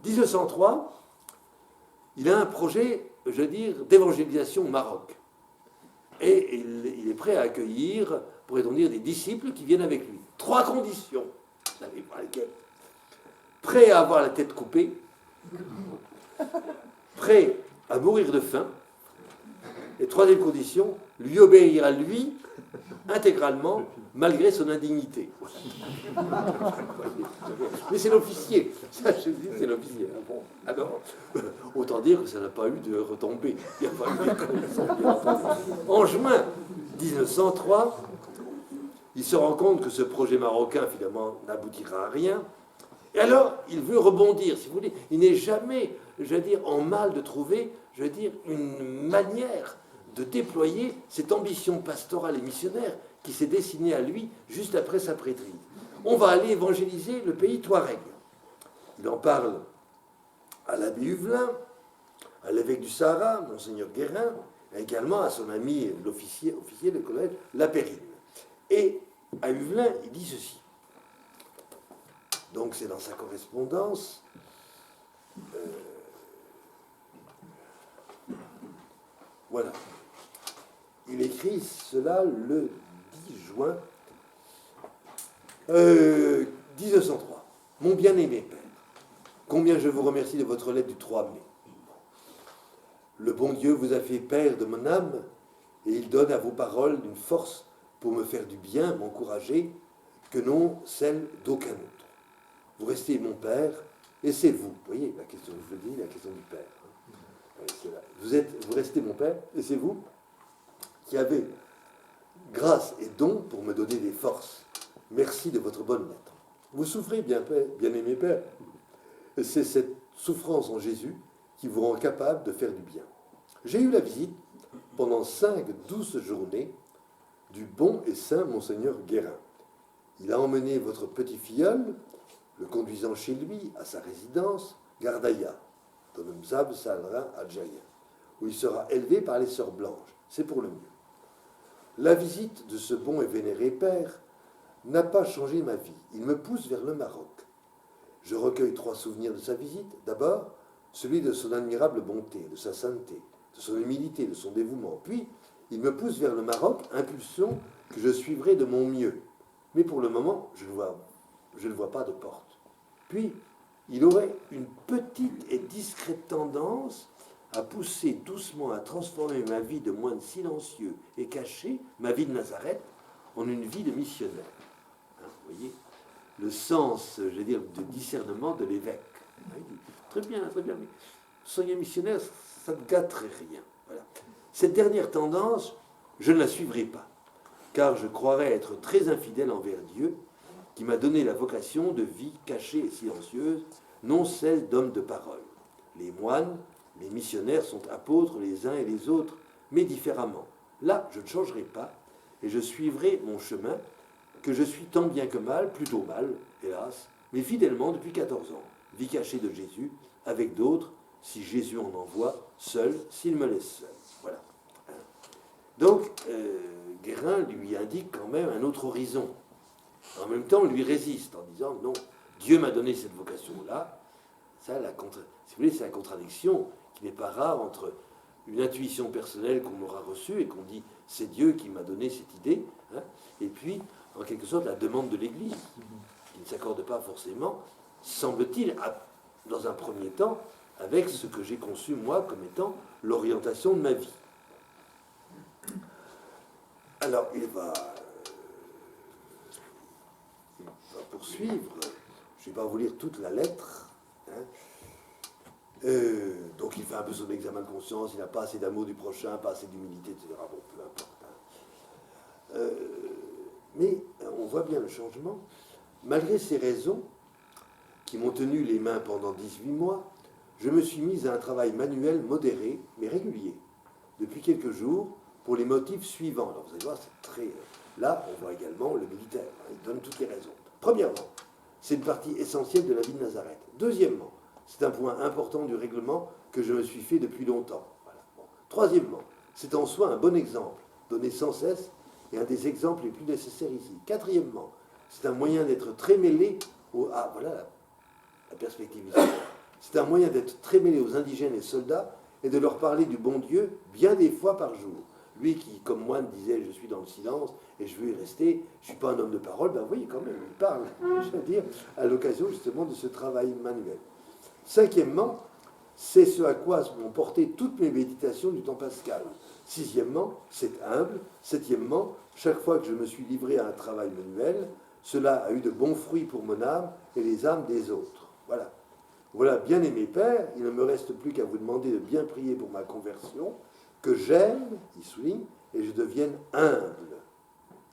1903, il a un projet, je veux dire, d'évangélisation au Maroc. Et il est prêt à accueillir, pourrait-on dire, des disciples qui viennent avec lui. 3 conditions. Vous savez pas lesquelles? Prêt à avoir la tête coupée, prêt à mourir de faim, et 3e condition, lui obéir à lui intégralement, malgré son indignité. Mais c'est l'officier. Ça, je dis, c'est l'officier. Bon, alors, autant dire que ça n'a pas eu de retombée. Il n'y a pas eu de... En juin 1903, il se rend compte que ce projet marocain, finalement, n'aboutira à rien. Et alors, il veut rebondir, si vous voulez. Il n'est jamais, je veux dire, en mal de trouver, je veux dire, une manière de déployer cette ambition pastorale et missionnaire qui s'est dessinée à lui juste après sa prêtrise. On va aller évangéliser le pays Touareg. Il en parle à l'abbé Huvelin, à l'évêque du Sahara, Monseigneur Guérin, et également à son ami l'officier de collège, Lapérine. Et à Huvelin, il dit ceci. Donc c'est dans sa correspondance. Voilà. Il écrit cela le 10 juin 1903. Mon bien-aimé père, combien je vous remercie de votre lettre du 3 mai. Le bon Dieu vous a fait père de mon âme, et il donne à vos paroles une force pour me faire du bien, m'encourager, que non celle d'aucun autre. Vous restez mon père, et c'est vous. Vous voyez la question, je le dis, la question du père. Vous restez mon père, et c'est vous qui avez grâce et don pour me donner des forces. Merci de votre bonne lettre. Vous souffrez, bien-aimé père. C'est cette souffrance en Jésus qui vous rend capable de faire du bien. J'ai eu la visite, pendant 5 douces journées, du bon et saint Monseigneur Guérin. Il a emmené votre petit filleul, le conduisant chez lui, à sa résidence, Gardaïa, dans le Mzab Salra algérien, où il sera élevé par les sœurs blanches. C'est pour le mieux. La visite de ce bon et vénéré père n'a pas changé ma vie. Il me pousse vers le Maroc. Je recueille 3 souvenirs de sa visite. D'abord, celui de son admirable bonté, de sa sainteté, de son humilité, de son dévouement. Puis, il me pousse vers le Maroc, impulsion que je suivrai de mon mieux. Mais pour le moment, je ne vois pas de porte. Puis, il aurait une petite et discrète tendance à pousser doucement à transformer ma vie de moine silencieux et caché, ma vie de Nazareth, en une vie de missionnaire. Hein, vous voyez le sens, je veux dire, de discernement de l'évêque. Hein, il dit, très bien, mais soyez missionnaire, ça ne gâterait rien. Voilà. Cette dernière tendance, je ne la suivrai pas, car je croirais être très infidèle envers Dieu, qui m'a donné la vocation de vie cachée et silencieuse, non celle d'homme de parole. Les moines, les missionnaires sont apôtres les uns et les autres, mais différemment. Là, je ne changerai pas, et je suivrai mon chemin, que je suis tant bien que mal, plutôt mal, hélas, mais fidèlement depuis 14 ans. Vie cachée de Jésus, avec d'autres, si Jésus en envoie, seul, s'il me laisse seul. Voilà. Donc, Guérin lui indique quand même un autre horizon. En même temps, on lui résiste en disant, non, Dieu m'a donné cette vocation-là. Ça, si vous voulez, c'est la contradiction qui n'est pas rare entre une intuition personnelle qu'on aura reçue et qu'on dit, c'est Dieu qui m'a donné cette idée, hein, et puis, en quelque sorte, la demande de l'Église, qui ne s'accorde pas forcément, semble-t-il, dans un premier temps, avec ce que j'ai conçu, moi, comme étant l'orientation de ma vie. Alors, il va poursuivre. Je ne vais pas vous lire toute la lettre. Hein. Donc, il fait un peu son examen de conscience, il n'a pas assez d'amour du prochain, pas assez d'humilité, etc. Bon, peu importe. Hein. Mais on voit bien le changement. Malgré ces raisons qui m'ont tenu les mains pendant 18 mois, je me suis mise à un travail manuel modéré, mais régulier, depuis quelques jours, pour les motifs suivants. Alors vous allez voir, c'est très... Là, on voit également le militaire. Hein, il donne toutes les raisons. Premièrement, c'est une partie essentielle de la vie de Nazareth. Deuxièmement, c'est un point important du règlement que je me suis fait depuis longtemps. Voilà. Bon. Troisièmement, c'est en soi un bon exemple, donné sans cesse, et un des exemples les plus nécessaires ici. Quatrièmement, c'est un moyen d'être très mêlé aux... Ah, voilà la perspective ici. C'est un moyen d'être très mêlé aux indigènes et soldats et de leur parler du bon Dieu bien des fois par jour. Lui qui, comme moine, disait « je suis dans le silence et je veux y rester, je ne suis pas un homme de parole », ben vous voyez quand même, il parle, je veux dire, à l'occasion justement de ce travail manuel. Cinquièmement, c'est ce à quoi m'ont porté toutes mes méditations du temps pascal. Sixièmement, c'est humble. Septièmement, chaque fois que je me suis livré à un travail manuel, cela a eu de bons fruits pour mon âme et les âmes des autres. Voilà. Voilà, bien-aimé Père, il ne me reste plus qu'à vous demander de bien prier pour ma conversion, que j'aime, il souligne, et je devienne humble.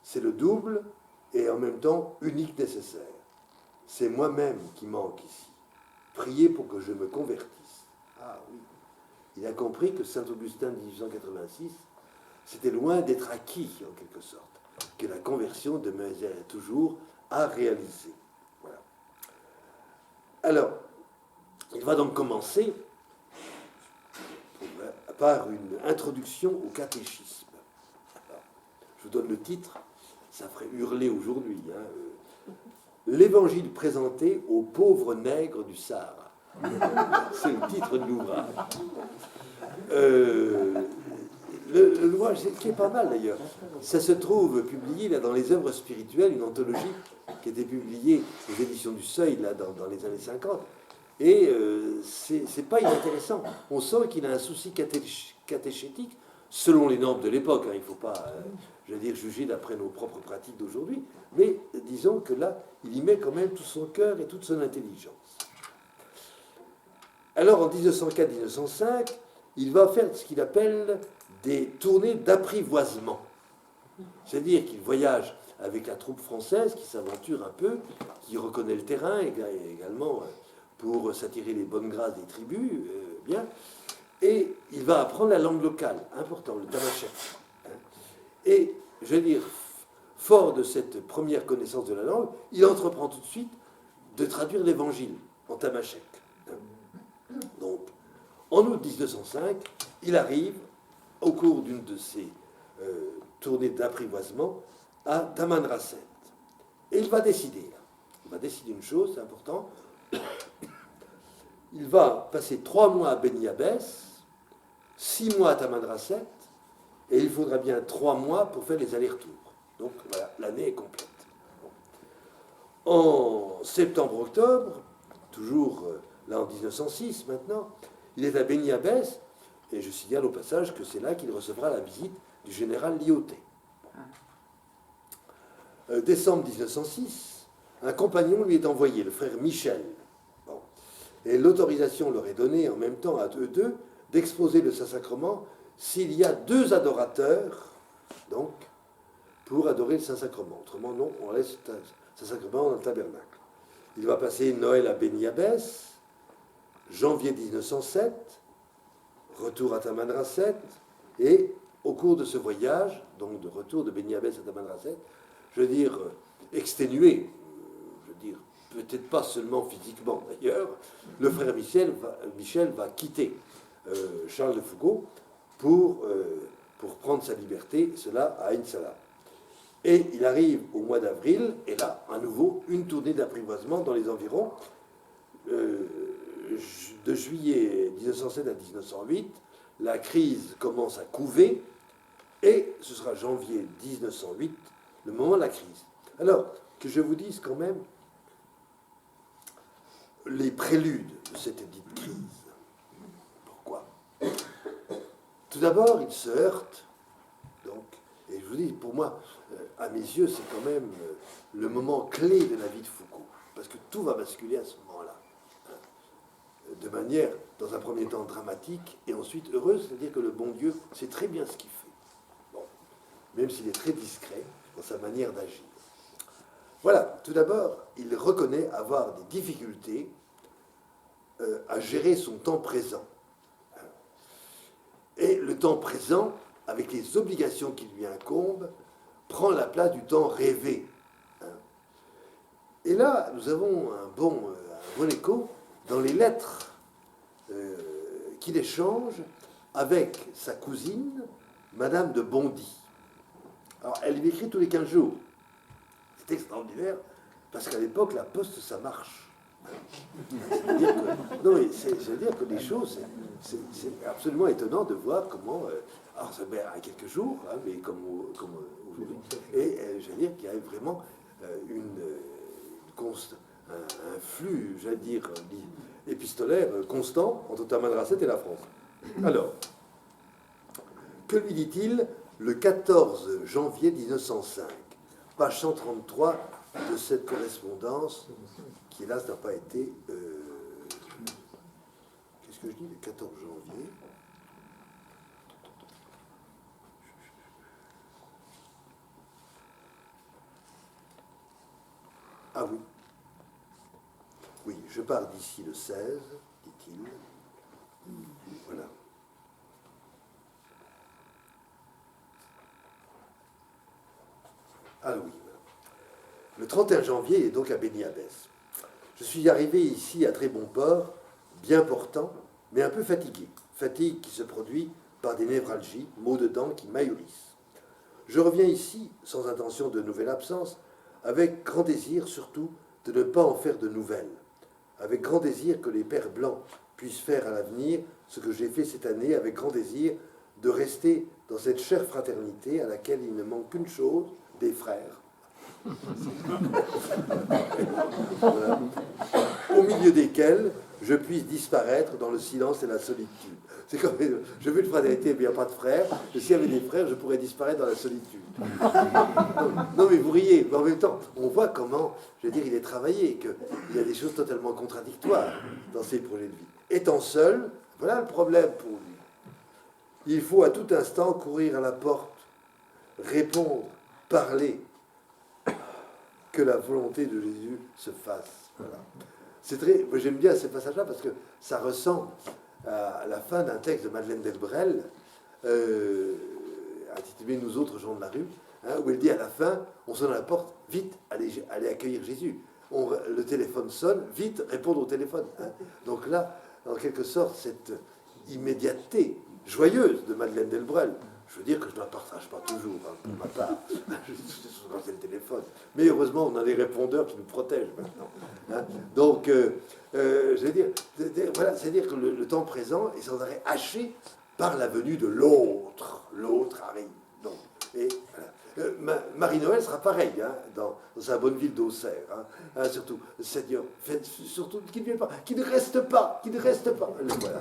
C'est le double et en même temps unique nécessaire. C'est moi-même qui manque ici. Priez pour que je me convertisse. Ah oui. Il a compris que Saint-Augustin de 1886, c'était loin d'être acquis, en quelque sorte, que la conversion demeurait toujours à réaliser. Voilà. Alors, il va donc commencer par une introduction au catéchisme. Alors, je vous donne le titre, ça ferait hurler aujourd'hui. Hein. L'évangile présenté aux pauvres nègres du Sahara. C'est le titre de l'ouvrage. L'ouvrage, qui est pas mal d'ailleurs, ça se trouve publié là, dans les œuvres spirituelles, une anthologie qui a été publiée aux éditions du Seuil là, dans les années 50. Et c'est pas inintéressant. On sent qu'il a un souci catéchétique, selon les normes de l'époque. Hein. Il ne faut pas, je veux dire, juger d'après nos propres pratiques d'aujourd'hui. Mais disons que là, il y met quand même tout son cœur et toute son intelligence. Alors, en 1904-1905, il va faire ce qu'il appelle des tournées d'apprivoisement. C'est-à-dire qu'il voyage avec la troupe française qui s'aventure un peu, qui reconnaît le terrain également pour s'attirer les bonnes grâces des tribus, bien. Et il va apprendre la langue locale, important, le tamashek. Et, je veux dire, fort de cette première connaissance de la langue, il entreprend tout de suite de traduire l'évangile en tamashek. Donc, en août 1905, il arrive, au cours d'une de ces tournées d'apprivoisement, à Tamanrasset. Et il va décider une chose, c'est important. Il va passer 3 mois à Beni Abbès, 6 mois à Tamanrasset, et il faudra bien 3 mois pour faire les allers-retours. Donc voilà, l'année est complète. En septembre-octobre, toujours là en 1906 maintenant, il est à Beni Abbès, et je signale au passage que c'est là qu'il recevra la visite du général Lyautey. Décembre 1906, un compagnon lui est envoyé, le frère Michel. Bon. Et l'autorisation leur est donnée en même temps à eux deux d'exposer le Saint-Sacrement s'il y a 2 adorateurs, donc, pour adorer le Saint-Sacrement. Autrement, non, on laisse le Saint-Sacrement dans le tabernacle. Il va passer Noël à Beni Abbès, janvier 1907, retour à Tamanrasset, et au cours de ce voyage, donc de retour de Beni Abbès à Tamanrasset, je veux dire, exténué, je veux dire, peut-être pas seulement physiquement d'ailleurs, le frère Michel va quitter Charles de Foucauld pour prendre sa liberté, cela à Ain Salah. Et il arrive au mois d'avril, et là, à nouveau, une tournée d'apprivoisement dans les environs. De juillet 1907 à 1908, la crise commence à couver, et ce sera janvier 1908, le moment de la crise. Alors, que je vous dise quand même les préludes de cette dite crise. Pourquoi? Tout d'abord, il se heurte, donc, et je vous dis, pour moi, à mes yeux, c'est quand même le moment clé de la vie de Foucauld, parce que tout va basculer à ce moment-là, de manière, dans un premier temps, dramatique, et ensuite heureuse, c'est-à-dire que le bon Dieu sait très bien ce qu'il fait, bon, même s'il est très discret dans sa manière d'agir. Voilà, tout d'abord, il reconnaît avoir des difficultés à gérer son temps présent. Et le temps présent, avec les obligations qui lui incombent, prend la place du temps rêvé. Et là, nous avons un bon écho dans les lettres qu'il échange avec sa cousine, Madame de Bondy. Alors, elle lui écrit tous les 15 jours. C'est extraordinaire, parce qu'à l'époque, la poste, ça marche. Non, mais c'est-à-dire que les choses, c'est absolument étonnant de voir comment... alors, ça met à quelques jours, hein, mais comme aujourd'hui. Et je veux dire qu'il y a vraiment un flux, j'allais dire, épistolaire constant entre Tamanrasset et la France. Alors, que lui dit-il le 14 janvier 1905, page 133 de cette correspondance qui, hélas, n'a pas été... qu'est-ce que je dis, le 14 janvier? Ah oui. Oui, je pars d'ici le 16, dit-il. Voilà. Ah oui. Le 31 janvier est donc à Beni Abbès. Je suis arrivé ici à très bon port, bien portant, mais un peu fatigué. Fatigue qui se produit par des névralgies, maux de dents qui m'ahurissent. Je reviens ici, sans intention de nouvelle absence, avec grand désir surtout de ne pas en faire de nouvelles, avec grand désir que les pères blancs puissent faire à l'avenir ce que j'ai fait cette année, avec grand désir de rester dans cette chère fraternité à laquelle il ne manque qu'une chose, des frères. Voilà. Au milieu desquels je puisse disparaître dans le silence et la solitude. C'est comme je veux une fraternité, mais il n'y a pas de frères. Et s'il y avait des frères, je pourrais disparaître dans la solitude. Non, mais vous riez, mais en même temps, on voit comment, je veux dire, il est travaillé, qu'il y a des choses totalement contradictoires dans ses projets de vie. Étant seul, voilà le problème pour lui. Il faut à tout instant courir à la porte, répondre, parler, que la volonté de Jésus se fasse. Voilà. C'est très, moi j'aime bien ces passages-là parce que ça ressemble à la fin d'un texte de Madeleine Delbrel, intitulé Nous autres gens de la rue, hein, où elle dit à la fin, on sonne à la porte, vite, allez accueillir Jésus. Le téléphone sonne, vite, répondre au téléphone. Hein. Donc là, en quelque sorte, cette immédiateté joyeuse de Madeleine Delbrel, je veux dire que je ne la partage pas toujours, hein, pour ma part. Je suis souvent c'est le téléphone. Mais heureusement, on a des répondeurs qui nous protègent maintenant. Hein. Donc, je veux dire, voilà, c'est-à-dire que le temps présent est sans arrêt haché par la venue de l'autre. L'autre arrive. Donc, et voilà. Marie-Noël sera pareil, hein, dans sa bonne ville d'Auxerre. Hein, surtout, Seigneur, faites surtout qu'il ne vienne pas, qu'il ne reste pas, qu'il ne reste pas. Le voilà.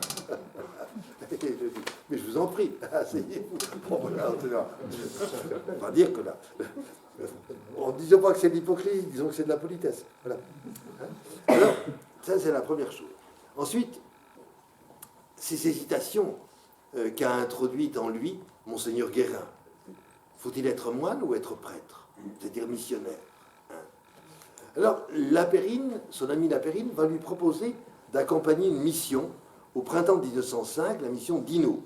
Mais je vous en prie, asseyez-vous. Bon, voilà, on va dire que là, en ne disant pas que c'est de l'hypocrisie, disons que c'est de la politesse. Voilà. Alors, ça c'est la première chose. Ensuite, ces hésitations qu'a introduites en lui Monseigneur Guérin. Faut-il être moine ou être prêtre, c'est-à-dire missionnaire, hein? Alors, Lapérine, son ami Lapérine, va lui proposer d'accompagner une mission au printemps de 1905, la mission d'Ino.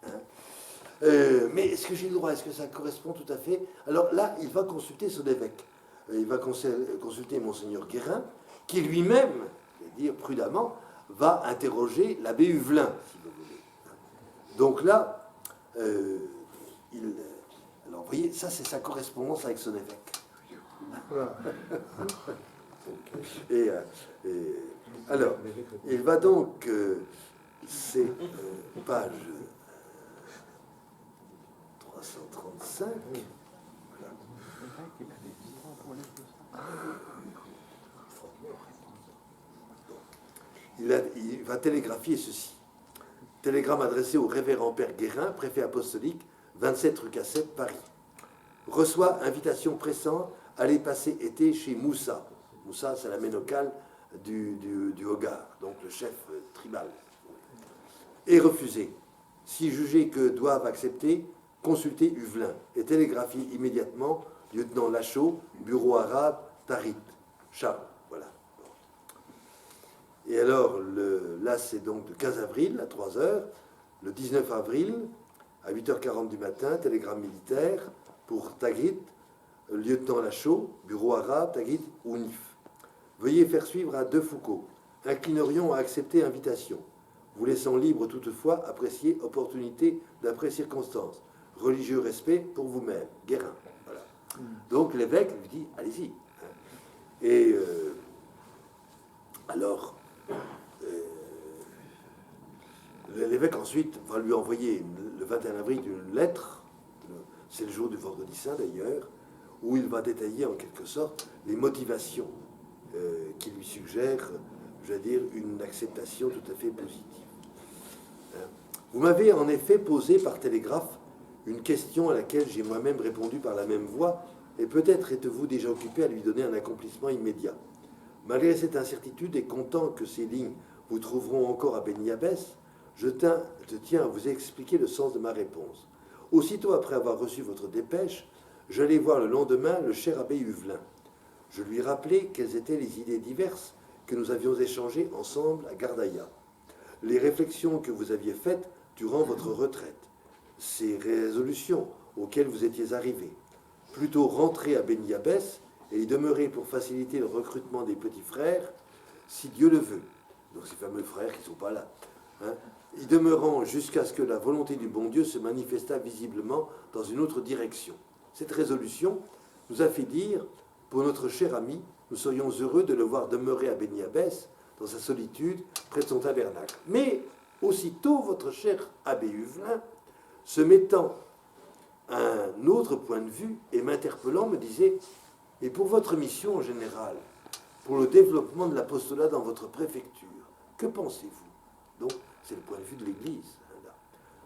Hein? Mais est-ce que j'ai le droit? Est-ce que ça correspond tout à fait? Alors là, il va consulter son évêque. Il va consulter Monseigneur Guérin, qui lui-même, je vais dire prudemment, va interroger l'abbé Huvelin, si vous voulez. Donc là, alors, vous voyez, ça, c'est sa correspondance avec son évêque. Alors, il va donc, c'est page 335. Il va télégraphier ceci. Télégramme adressé au révérend Père Guérin, préfet apostolique, 27 rue Cassette, Paris. Reçoit invitation pressante à aller passer été chez Moussa. Moussa, c'est la ménocale du Hogar, donc le chef tribal. Et refusé. Si jugé que doivent accepter, consulter Huvelin et télégraphier immédiatement lieutenant Lachaud, bureau arabe, Tarit, Charles. Voilà. Et alors, là, c'est donc le 15 avril à 3 heures. Le 19 avril, à 8h40 du matin, télégramme militaire pour Tagrit, lieutenant Lachaud, bureau arabe, Tagrit, Ounif. Veuillez faire suivre à De Foucault. Inclinerions à accepter invitation. Vous laissant libre toutefois, apprécier opportunité d'après circonstances. Religieux respect pour vous-même. Guérin. Voilà. Donc l'évêque lui dit, allez-y. Et alors, l'évêque ensuite va lui envoyer le 21 avril une lettre, c'est le jour du vendredi saint d'ailleurs, où il va détailler en quelque sorte les motivations qui lui suggèrent, je veux dire, une acceptation tout à fait positive. Vous m'avez en effet posé par télégraphe une question à laquelle j'ai moi-même répondu par la même voie, et peut-être êtes-vous déjà occupé à lui donner un accomplissement immédiat. Malgré cette incertitude et comptant que ces lignes vous trouveront encore à Beniabès, je tiens à vous expliquer le sens de ma réponse. Aussitôt après avoir reçu votre dépêche, j'allai voir le lendemain le cher abbé Huvelin. Je lui rappelai quelles étaient les idées diverses que nous avions échangées ensemble à Gardaïa, les réflexions que vous aviez faites durant votre retraite, ces résolutions auxquelles vous étiez arrivés. Plutôt rentrer à Beniabès et y demeurer pour faciliter le recrutement des petits frères, si Dieu le veut. Donc ces fameux frères qui ne sont pas là. Hein, y demeurant jusqu'à ce que la volonté du bon Dieu se manifestât visiblement dans une autre direction. Cette résolution nous a fait dire, pour notre cher ami, nous serions heureux de le voir demeurer à Beniabès, dans sa solitude, près de son tabernacle. Mais aussitôt, votre cher abbé Huvelin, se mettant à un autre point de vue et m'interpellant, me disait « Et pour votre mission en général, pour le développement de l'apostolat dans votre préfecture, que pensez-vous » Donc, c'est le point de vue de l'Église.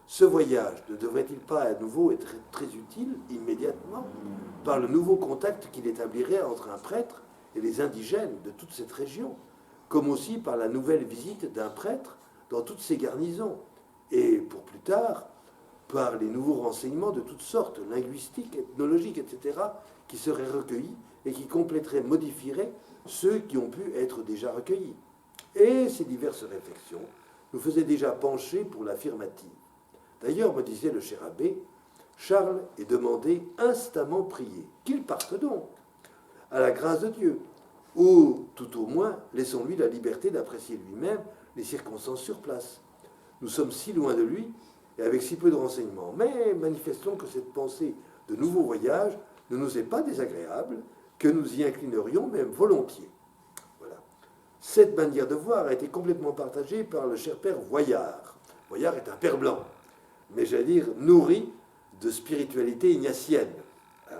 Ce voyage ne devrait-il pas à nouveau être très utile, immédiatement, par le nouveau contact qu'il établirait entre un prêtre et les indigènes de toute cette région, comme aussi par la nouvelle visite d'un prêtre dans toutes ces garnisons, et pour plus tard, par les nouveaux renseignements de toutes sortes, linguistiques, ethnologiques, etc., qui seraient recueillis et qui compléteraient, modifieraient ceux qui ont pu être déjà recueillis. Et ces diverses réflexions nous faisaient déjà pencher pour l'affirmative. D'ailleurs, me disait le cher abbé, Charles est demandé instamment prier, qu'il parte donc, à la grâce de Dieu, ou tout au moins, laissons-lui la liberté d'apprécier lui-même les circonstances sur place. Nous sommes si loin de lui, et avec si peu de renseignements, mais manifestons que cette pensée de nouveau voyage ne nous est pas désagréable, que nous y inclinerions même volontiers. Voilà. Cette manière de voir a été complètement partagée par le cher père Voyard. Voyard est un père blanc. mais j'allais dire nourri de spiritualité ignatienne, hein,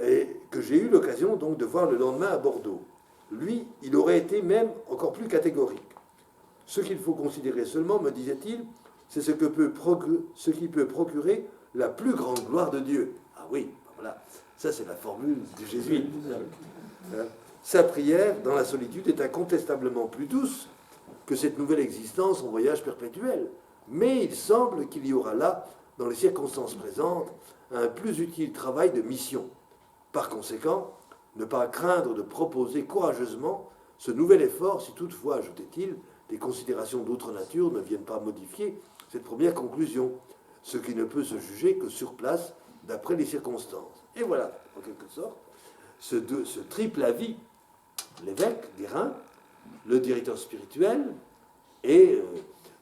et que j'ai eu l'occasion donc de voir le lendemain à Bordeaux. Lui, il aurait été même encore plus catégorique. Ce qu'il faut considérer seulement, me disait-il, c'est ce qui peut procurer la plus grande gloire de Dieu. Ah oui, voilà, ça c'est la formule du jésuite. Hein. Sa prière dans la solitude est incontestablement plus douce que cette nouvelle existence en voyage perpétuel. Mais il semble qu'il y aura là, dans les circonstances présentes, un plus utile travail de mission. Par conséquent, ne pas craindre de proposer courageusement ce nouvel effort si toutefois, ajoutait-il, des considérations d'autre nature ne viennent pas modifier cette première conclusion, ce qui ne peut se juger que sur place d'après les circonstances. Et voilà, en quelque sorte, ce triple avis, l'évêque d'Hérin, le directeur spirituel et,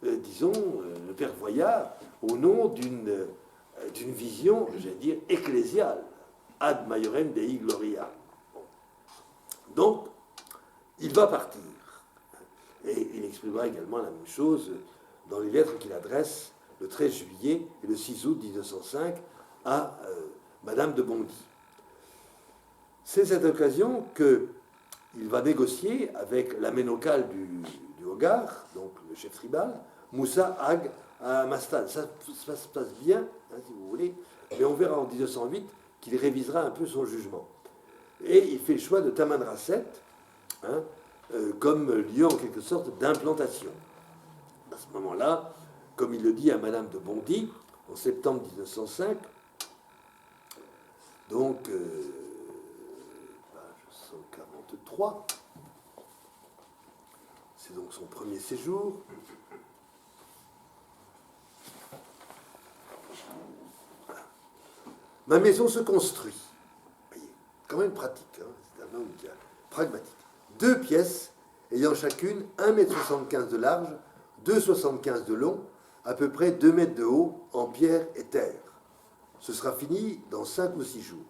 disons, le père Voyard, au nom d'une vision, j'allais dire, ecclésiale, ad maiorem Dei gloria. Donc, il va partir. Et il exprimera également la même chose dans les lettres qu'il adresse le 13 juillet et le 6 août 1905 à Madame de Bondy. C'est cette occasion qu'il va négocier avec l'aménocal du Hogar, donc le chef tribal, Moussa Ag à Mastan. Ça se passe bien, hein, si vous voulez, mais on verra en 1908 qu'il révisera un peu son jugement. Et il fait le choix de Tamanrasset, hein, comme lieu en quelque sorte d'implantation. À ce moment-là, comme il le dit à Madame de Bondy, en septembre 1905, donc, page 143, c'est donc son premier séjour. Voilà. Ma maison se construit. Vous voyez, quand même pratique, hein, c'est un homme qui est pragmatique. 2 pièces ayant chacune 1,75 m de large, 2,75 m de long, à peu près 2 mètres de haut, en pierre et terre. Ce sera fini dans 5 ou 6 jours.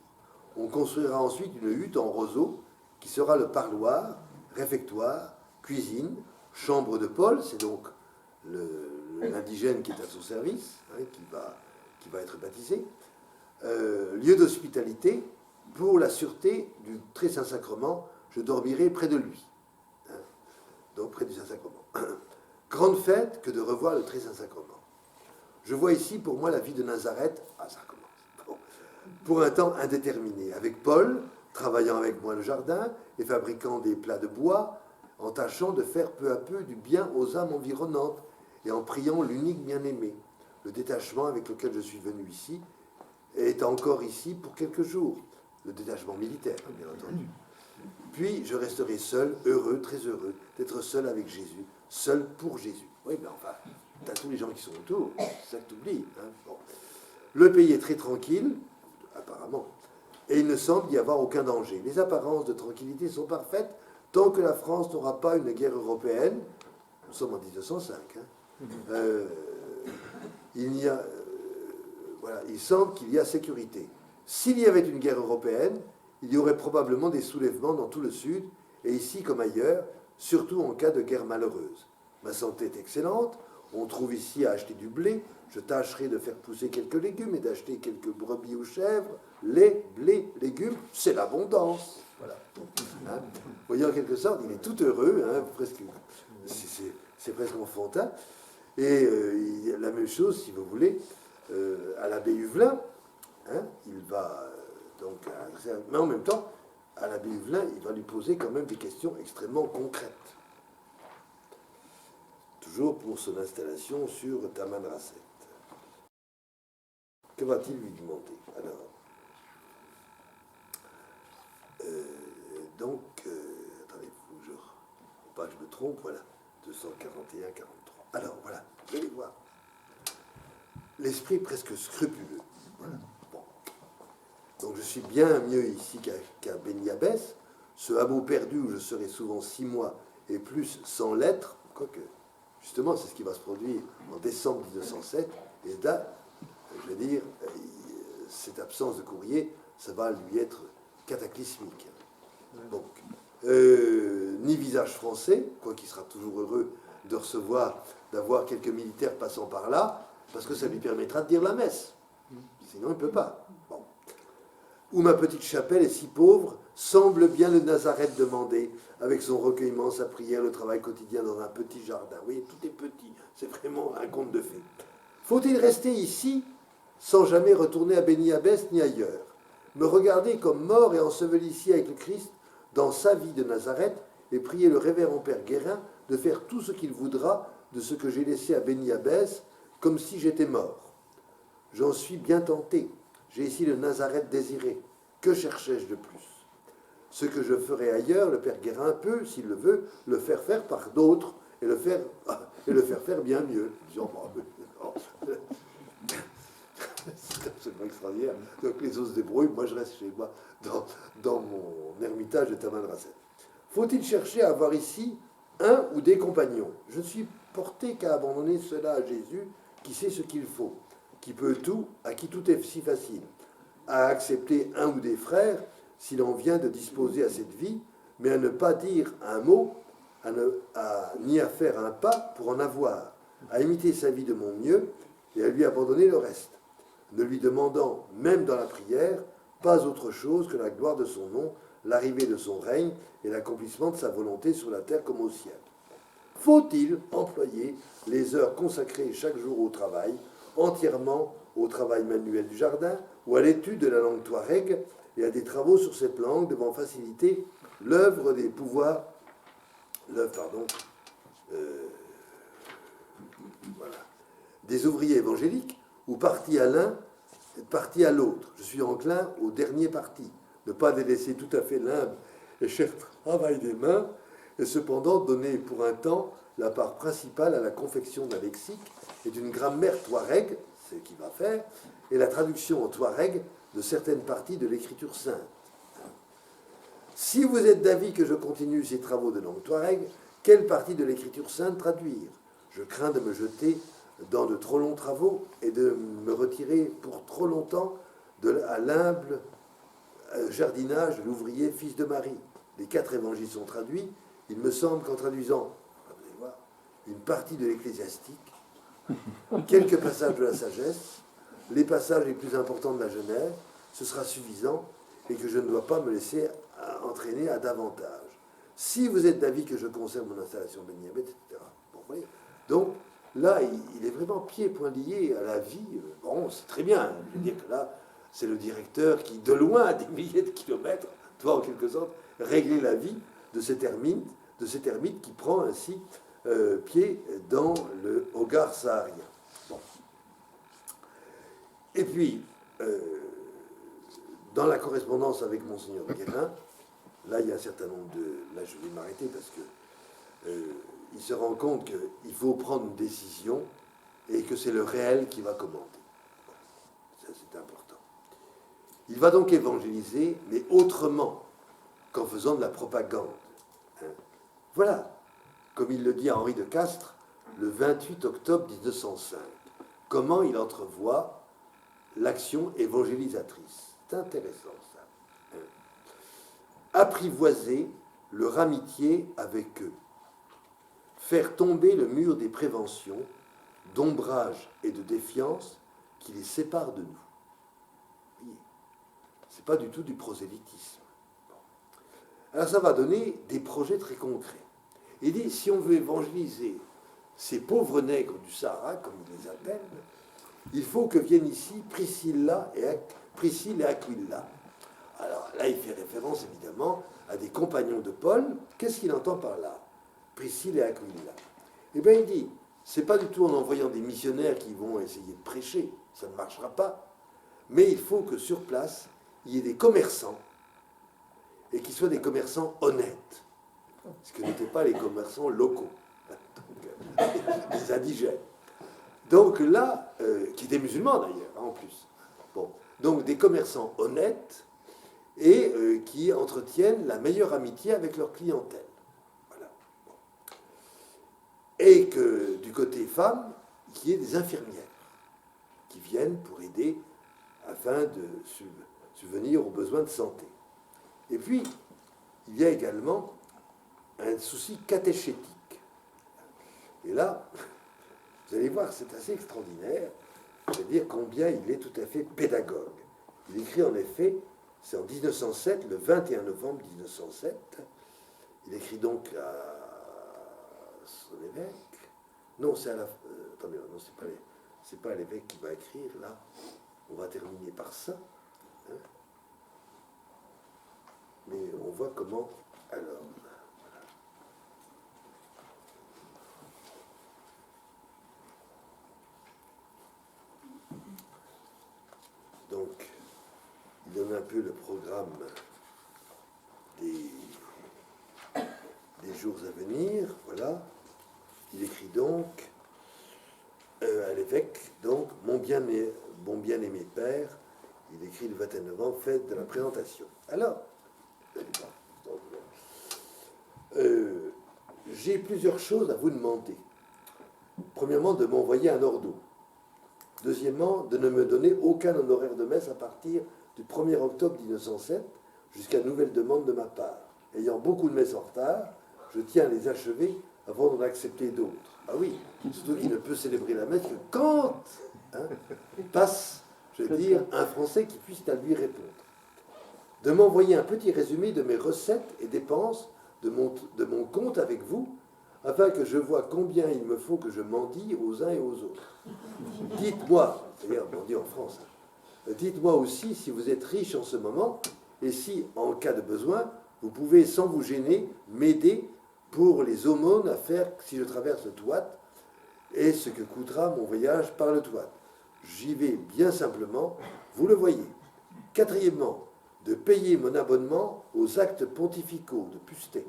On construira ensuite une hutte en roseau, qui sera le parloir, réfectoire, cuisine, chambre de Paul, c'est donc l'indigène qui est à son service, hein, qui va être baptisé, lieu d'hospitalité, pour la sûreté du très Saint-Sacrement, je dormirai près de lui. Hein, donc près du Saint-Sacrement. Grande fête que de revoir le très Saint-Sacrement. Je vois ici pour moi la vie de Nazareth, ça commence, bon, pour un temps indéterminé, avec Paul, travaillant avec moi le jardin et fabriquant des plats de bois, en tâchant de faire peu à peu du bien aux âmes environnantes et en priant l'unique bien-aimé. Le détachement avec lequel je suis venu ici est encore ici pour quelques jours. Le détachement militaire, bien entendu. Puis je resterai seul, heureux, très heureux, d'être seul avec Jésus, seul pour Jésus. Oui, mais enfin, t'as tous les gens qui sont autour, c'est ça que tu oublies. Hein. Bon. Le pays est très tranquille, apparemment, et il ne semble y avoir aucun danger. Les apparences de tranquillité sont parfaites tant que la France n'aura pas une guerre européenne. Nous sommes en 1905. Hein. Voilà, il semble qu'il y a sécurité. S'il y avait une guerre européenne, il y aurait probablement des soulèvements dans tout le Sud, et ici comme ailleurs, surtout en cas de guerre malheureuse. Ma santé est excellente, on trouve ici à acheter du blé, je tâcherai de faire pousser quelques légumes et d'acheter quelques brebis ou chèvres, lait, blé, légumes, c'est l'abondance. Voilà. Hein, vous voyez, en quelque sorte, il est tout heureux, hein, presque, c'est presque enfantin. Et il y a la même chose, si vous voulez, à l'abbé Huvelin, hein, il va donc, mais en même temps, à l'abbé Huvelin, il va lui poser quand même des questions extrêmement concrètes. Toujours pour son installation sur Tamanrasset. Que va-t-il lui demander? Alors, attendez, faut pas que je me trompe, voilà, 241-43. Alors, voilà, vous allez voir. L'esprit presque scrupuleux. Voilà. Bon. Donc, je suis bien mieux ici qu'à Beniabès, ce hameau perdu où je serai souvent 6 mois et plus sans lettres, quoique, justement, c'est ce qui va se produire en décembre 1907, et là, je veux dire, cette absence de courrier, ça va lui être cataclysmique. Donc, ni visage français, quoiqu'il sera toujours heureux de recevoir, d'avoir quelques militaires passant par là, parce que ça lui permettra de dire la messe. Sinon, il ne peut pas. Bon. Où ma petite chapelle est si pauvre, semble bien le Nazareth demander, avec son recueillement, sa prière, le travail quotidien dans un petit jardin. Oui, tout est petit, c'est vraiment un conte de fées. Faut-il rester ici, sans jamais retourner à Béni-Abbès ni ailleurs, me regarder comme mort et enseveli ici avec le Christ, dans sa vie de Nazareth, et prier le révérend Père Guérin de faire tout ce qu'il voudra de ce que j'ai laissé à Béni-Abbès, comme si j'étais mort. J'en suis bien tenté. J'ai ici le Nazareth désiré. Que cherchais-je de plus? Ce que je ferai ailleurs, le Père Guérin peut, s'il le veut, le faire faire par d'autres et le faire faire bien mieux. Disons, c'est absolument extraordinaire. Donc les os se débrouillent, moi je reste chez moi dans mon ermitage de Tamanrasset. Faut-il chercher à avoir ici un ou des compagnons? Je ne suis porté qu'à abandonner cela à Jésus, qui sait ce qu'il faut, qui peut tout, à qui tout est si facile, à accepter un ou des frères, s'il en vient de disposer à cette vie, mais à ne pas dire un mot, ni à faire un pas pour en avoir, à imiter sa vie de mon mieux et à lui abandonner le reste, ne lui demandant, même dans la prière, pas autre chose que la gloire de son nom, l'arrivée de son règne et l'accomplissement de sa volonté sur la terre comme au ciel. Faut-il employer les heures consacrées chaque jour au travail, entièrement au travail manuel du jardin ou à l'étude de la langue touareg et à des travaux sur cette langue devant faciliter l'œuvre des pouvoirs, des ouvriers évangéliques, ou partie à l'un, partie à l'autre. Je suis enclin au dernier parti, ne pas délaisser tout à fait l'humble et cher travail des mains, et cependant donner pour un temps la part principale à la confection d'un lexique et d'une grammaire touareg, c'est ce qu'il va faire, et la traduction en touareg de certaines parties de l'écriture sainte. Si vous êtes d'avis que je continue ces travaux de langue touareg, quelle partie de l'écriture sainte traduire? Je crains de me jeter dans de trop longs travaux et de me retirer pour trop longtemps à l'humble jardinage de l'ouvrier fils de Marie. Les 4 évangiles sont traduits. Il me semble qu'en traduisant, vous allez voir, une partie de l'ecclésiastique, quelques passages de la sagesse, les passages les plus importants de la Genèse, ce sera suffisant et que je ne dois pas me laisser entraîner à davantage. Si vous êtes d'avis que je conserve mon installation Béni-Abbès, etc. Bon, vous voyez. Donc, là, il est vraiment pied et poing lié à la vie. Bon, c'est très bien. Je veux dire que là, c'est le directeur qui, de loin, à des milliers de kilomètres, doit en quelque sorte régler la vie de cet ermite qui prend ainsi pied dans le Hogar saharien. Bon. Et puis, dans la correspondance avec Monseigneur Guérin, là, il y a un certain nombre de... Là, je vais m'arrêter parce que il se rend compte qu'il faut prendre une décision et que c'est le réel qui va commander. Ça, c'est important. Il va donc évangéliser, mais autrement qu'en faisant de la propagande. Hein. Voilà, comme il le dit à Henri de Castres, le 28 octobre 1905, comment il entrevoit l'action évangélisatrice. C'est intéressant, ça. Hein. Apprivoiser leur amitié avec eux. Faire tomber le mur des préventions, d'ombrage et de défiance qui les séparent de nous. Ce n'est pas du tout du prosélytisme. Bon. Alors ça va donner des projets très concrets. Il dit, si on veut évangéliser ces pauvres nègres du Sahara, comme il les appelle, il faut que viennent ici Priscille et Aquila. Alors là, il fait référence évidemment à des compagnons de Paul. Qu'est-ce qu'il entend par là? Priscille et Aquila. Eh bien, il dit, c'est pas du tout en envoyant des missionnaires qui vont essayer de prêcher, ça ne marchera pas, mais il faut que sur place, il y ait des commerçants, et qu'ils soient des commerçants honnêtes, ce que n'étaient pas les commerçants locaux, donc, les indigènes. Donc là, qui étaient musulmans d'ailleurs, en plus. Bon, donc des commerçants honnêtes et qui entretiennent la meilleure amitié avec leur clientèle. Et que du côté femmes, qu'il y ait des infirmières qui viennent pour aider afin de subvenir aux besoins de santé. Et puis, il y a également un souci catéchétique. Et là, vous allez voir, c'est assez extraordinaire. c'est-à-dire combien il est tout à fait pédagogue. Il écrit en effet, c'est en 1907, le 21 novembre 1907, il écrit donc à son évêque. Non, c'est à la... attendez, non, c'est pas l'évêque qui va écrire, là. On va terminer par ça. Hein. Mais on voit comment... Alors... Donc, il donne un peu le programme des jours à venir, voilà. Il écrit donc à l'évêque, donc, mon bien-aimé père, il écrit le 21 novembre, fête de la présentation. Alors, j'ai plusieurs choses à vous demander. Premièrement, de m'envoyer un ordo. Deuxièmement, de ne me donner aucun honoraire de messe à partir du 1er octobre 1907 jusqu'à nouvelle demande de ma part. Ayant beaucoup de messes en retard, je tiens à les achever avant d'en accepter d'autres. Ah oui, surtout qu'il ne peut célébrer la messe que quand passe, je veux dire, un Français qui puisse à lui répondre. De m'envoyer un petit résumé de mes recettes et dépenses de mon compte avec vous, afin que je vois combien il me faut que je mendie aux uns et aux autres. Dites-moi, c'est-à-dire mendie en France, dites-moi aussi si vous êtes riche en ce moment, et si, en cas de besoin, vous pouvez, sans vous gêner, m'aider pour les aumônes à faire si je traverse le Touat, et ce que coûtera mon voyage par le Touat. J'y vais bien simplement, vous le voyez. Quatrièmement, de payer mon abonnement aux actes pontificaux de Pustet,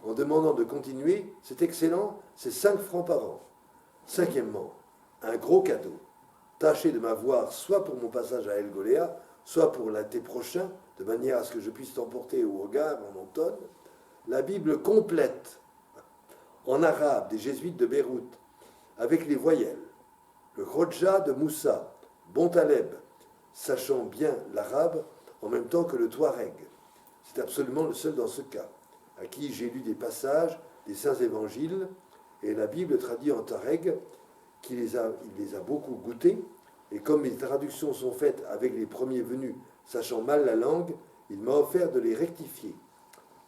en demandant de continuer, c'est excellent, c'est 5 francs par an. Cinquièmement, un gros cadeau. Tâchez de m'avoir soit pour mon passage à El Golea, soit pour l'été prochain, de manière à ce que je puisse t'emporter au regard en automne, la Bible complète, en arabe, des jésuites de Beyrouth, avec les voyelles, le Khodja de Moussa, Bontaleb, sachant bien l'arabe en même temps que le Touareg. C'est absolument le seul dans ce cas, à qui j'ai lu des passages des saints évangiles, et la Bible traduit en Touareg, il les a beaucoup goûtés, et comme mes traductions sont faites avec les premiers venus, sachant mal la langue, il m'a offert de les rectifier.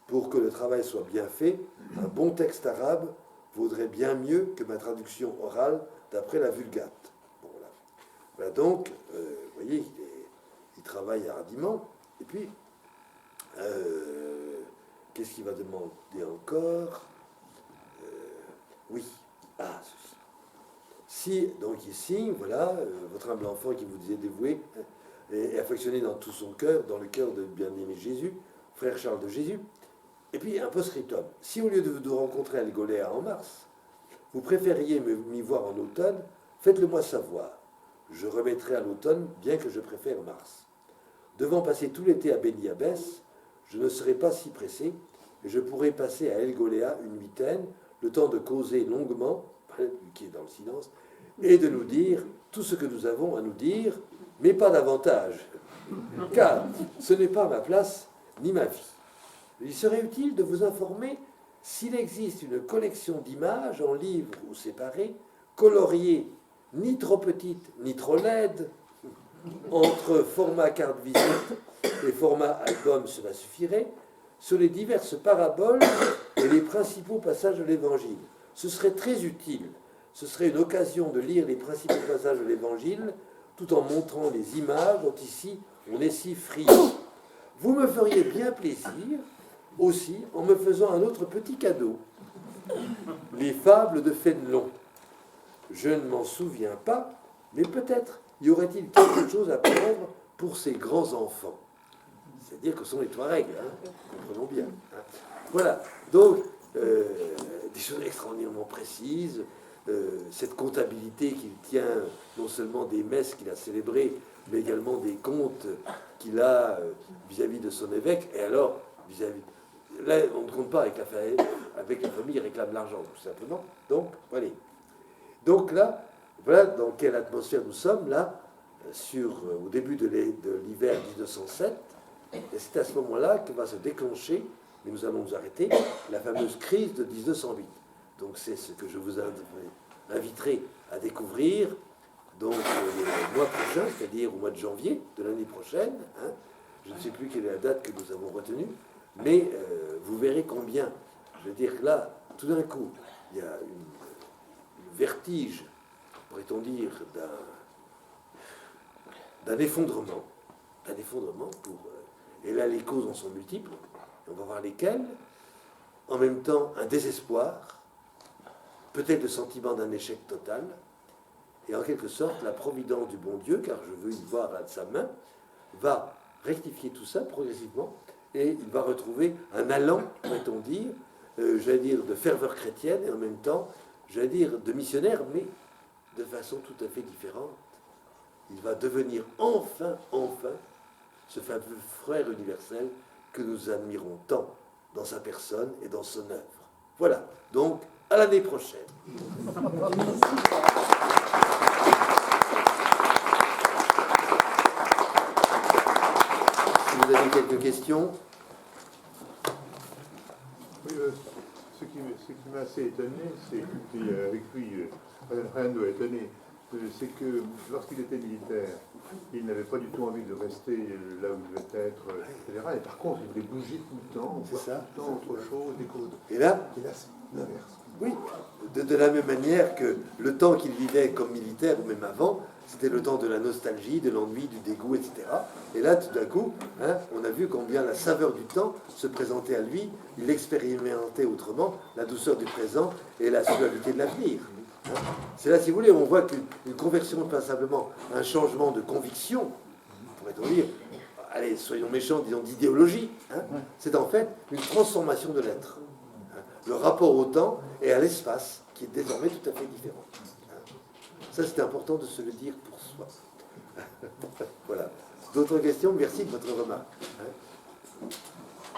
Pour que le travail soit bien fait, un bon texte arabe vaudrait bien mieux que ma traduction orale d'après la Vulgate. Bon, voilà donc, vous voyez, il travaille hardiment. Et puis, qu'est-ce qu'il va demander encore Oui, ceci. Si, donc il signe, voilà, votre humble enfant qui vous disait dévoué et affectionné dans tout son cœur, dans le cœur de bien-aimé Jésus, frère Charles de Jésus. Et puis un post-scriptum. Si au lieu de vous rencontrer à El Golea en mars, vous préfériez m'y voir en automne, faites-le moi savoir. Je remettrai à l'automne, bien que je préfère mars. Devant passer tout l'été à Beni Abbès, je ne serai pas si pressé, et je pourrai passer à El Golea une huitaine, le temps de causer longuement, qui est dans le silence, et de nous dire tout ce que nous avons à nous dire, mais pas davantage, car ce n'est pas ma place ni ma vie. Il serait utile de vous informer s'il existe une collection d'images en livres ou séparées, coloriées, ni trop petites ni trop laides, entre format carte visite et format album, cela suffirait, sur les diverses paraboles et les principaux passages de l'Évangile. Ce serait très utile. Ce serait une occasion de lire les principaux passages de l'Évangile tout en montrant les images dont ici on est si friand. Vous me feriez bien plaisir aussi en me faisant un autre petit cadeau. Les fables de Fénelon. Je ne m'en souviens pas, mais peut-être y aurait-il quelque chose à prendre pour ces grands enfants. C'est-à-dire que ce sont les Touaregs, comprenons bien. Voilà, donc des choses extraordinairement précises, cette comptabilité qu'il tient non seulement des messes qu'il a célébrées, mais également des comptes qu'il a vis-à-vis de son évêque, et alors vis-à-vis... Là, on ne compte pas avec la famille, il réclame l'argent, tout simplement. Donc, voilà. Donc là, voilà dans quelle atmosphère nous sommes, là, au début de l'hiver 1907, et c'est à ce moment-là que va se déclencher, mais nous allons nous arrêter, la fameuse crise de 1908. Donc c'est ce que je vous inviterai à découvrir donc le mois prochain, c'est-à-dire au mois de janvier de l'année prochaine. Hein. Je ne sais plus quelle est la date que nous avons retenue, mais vous verrez combien, je veux dire que là, tout d'un coup, il y a une vertige, pourrait-on dire, d'un effondrement pour... et là, les causes en sont multiples, on va voir lesquelles. En même temps, un désespoir, peut-être le sentiment d'un échec total, et en quelque sorte, la providence du bon Dieu, car je veux y voir à sa main, va rectifier tout ça progressivement, et il va retrouver un allant, pourrait-on dire, j'allais dire, de ferveur chrétienne, et en même temps, j'allais dire, de missionnaire, mais de façon tout à fait différente. Il va devenir enfin, ce fameux frère universel que nous admirons tant dans sa personne et dans son œuvre. Voilà, donc, à l'année prochaine. Si vous avez quelques questions. Oui, ce qui m'a assez étonné, c'est qu'avec lui, rien ne doit étonner, c'est que lorsqu'il était militaire, il n'avait pas du tout envie de rester là où il devait être, etc. Et par contre, il voulait bouger tout le temps, C'est ça, tout le temps autre chose, des causes. Et là, c'est l'inverse. oui, de la même manière que le temps qu'il vivait comme militaire, ou même avant, c'était le temps de la nostalgie, de l'ennui, du dégoût, etc. Et là, tout d'un coup, hein, on a vu combien la saveur du temps se présentait à lui, il expérimentait autrement la douceur du présent et la suavité de l'avenir. Hein. C'est là, si vous voulez, on voit qu'une conversion n'est pas simplement un changement de conviction, pourrait-on dire, allez, soyons méchants, disons d'idéologie, hein, c'est en fait une transformation de l'être. Le rapport au temps et à l'espace, qui est désormais tout à fait différent. Ça, c'est important de se le dire pour soi. Voilà. D'autres questions? Merci de votre remarque.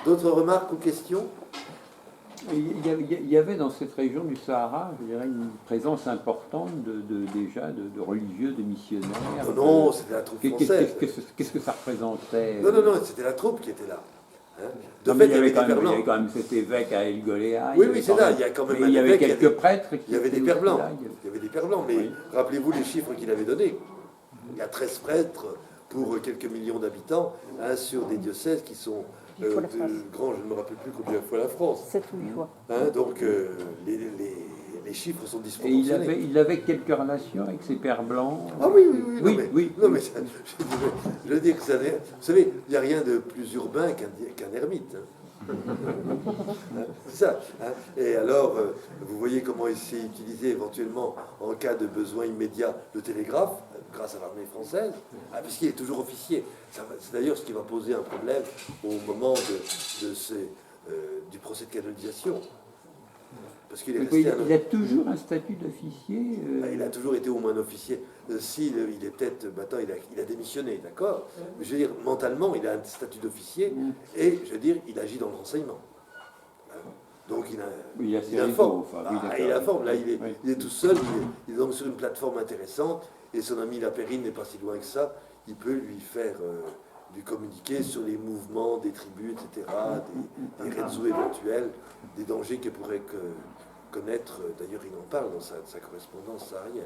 D'autres remarques ou questions? Il y avait dans cette région du Sahara, je dirais, une présence importante déjà de religieux, de missionnaires. Non, c'était la troupe française. Qu'est-ce que ça représentait? Non, c'était la troupe qui était là. Hein. De fait, il y avait quand même cet évêque à El Goléa. Oui, c'est là, il y a quand même un évêque. Il y avait quelques prêtres. Il y avait des pères blancs. Il y avait des pères blancs, mais rappelez-vous les chiffres qu'il avait donnés. Il y a 13 prêtres pour quelques millions d'habitants, hein, sur des diocèses qui sont grands, je ne me rappelle plus combien de fois la France. 7 ou 8 fois. Hein, donc les chiffres sont disproportionnés. Et il avait quelques relations avec ses pères blancs. Ah oui. Non, mais je veux dire que ça, vous savez, il n'y a rien de plus urbain qu'un ermite. Hein. C'est ça. Hein. Et alors, vous voyez comment il s'est utilisé éventuellement en cas de besoin immédiat le télégraphe, grâce à l'armée française, puisqu'il est toujours officier. C'est d'ailleurs ce qui va poser un problème au moment du procès de canonisation. Parce qu'il est resté il a toujours un statut d'officier. Il a toujours été au moins un officier. S'il est peut-être... Maintenant, il a démissionné, d'accord. Mais je veux dire, mentalement, il a un statut d'officier et, je veux dire, il agit dans le renseignement. Donc, il informe. Il informe. Là, il est tout seul. Il est donc sur une plateforme intéressante et son ami Lapérine n'est pas si loin que ça. Il peut lui faire du communiqué sur les mouvements des tribus, etc., des réseaux éventuels, des dangers qu'elle pourrait connaître. D'ailleurs, il en parle dans sa correspondance saharienne.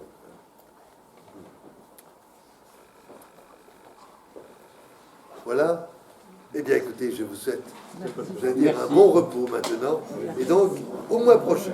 Voilà. Eh bien, écoutez, je vous souhaite, je vais dire, un bon repos maintenant. Et donc, au mois prochain.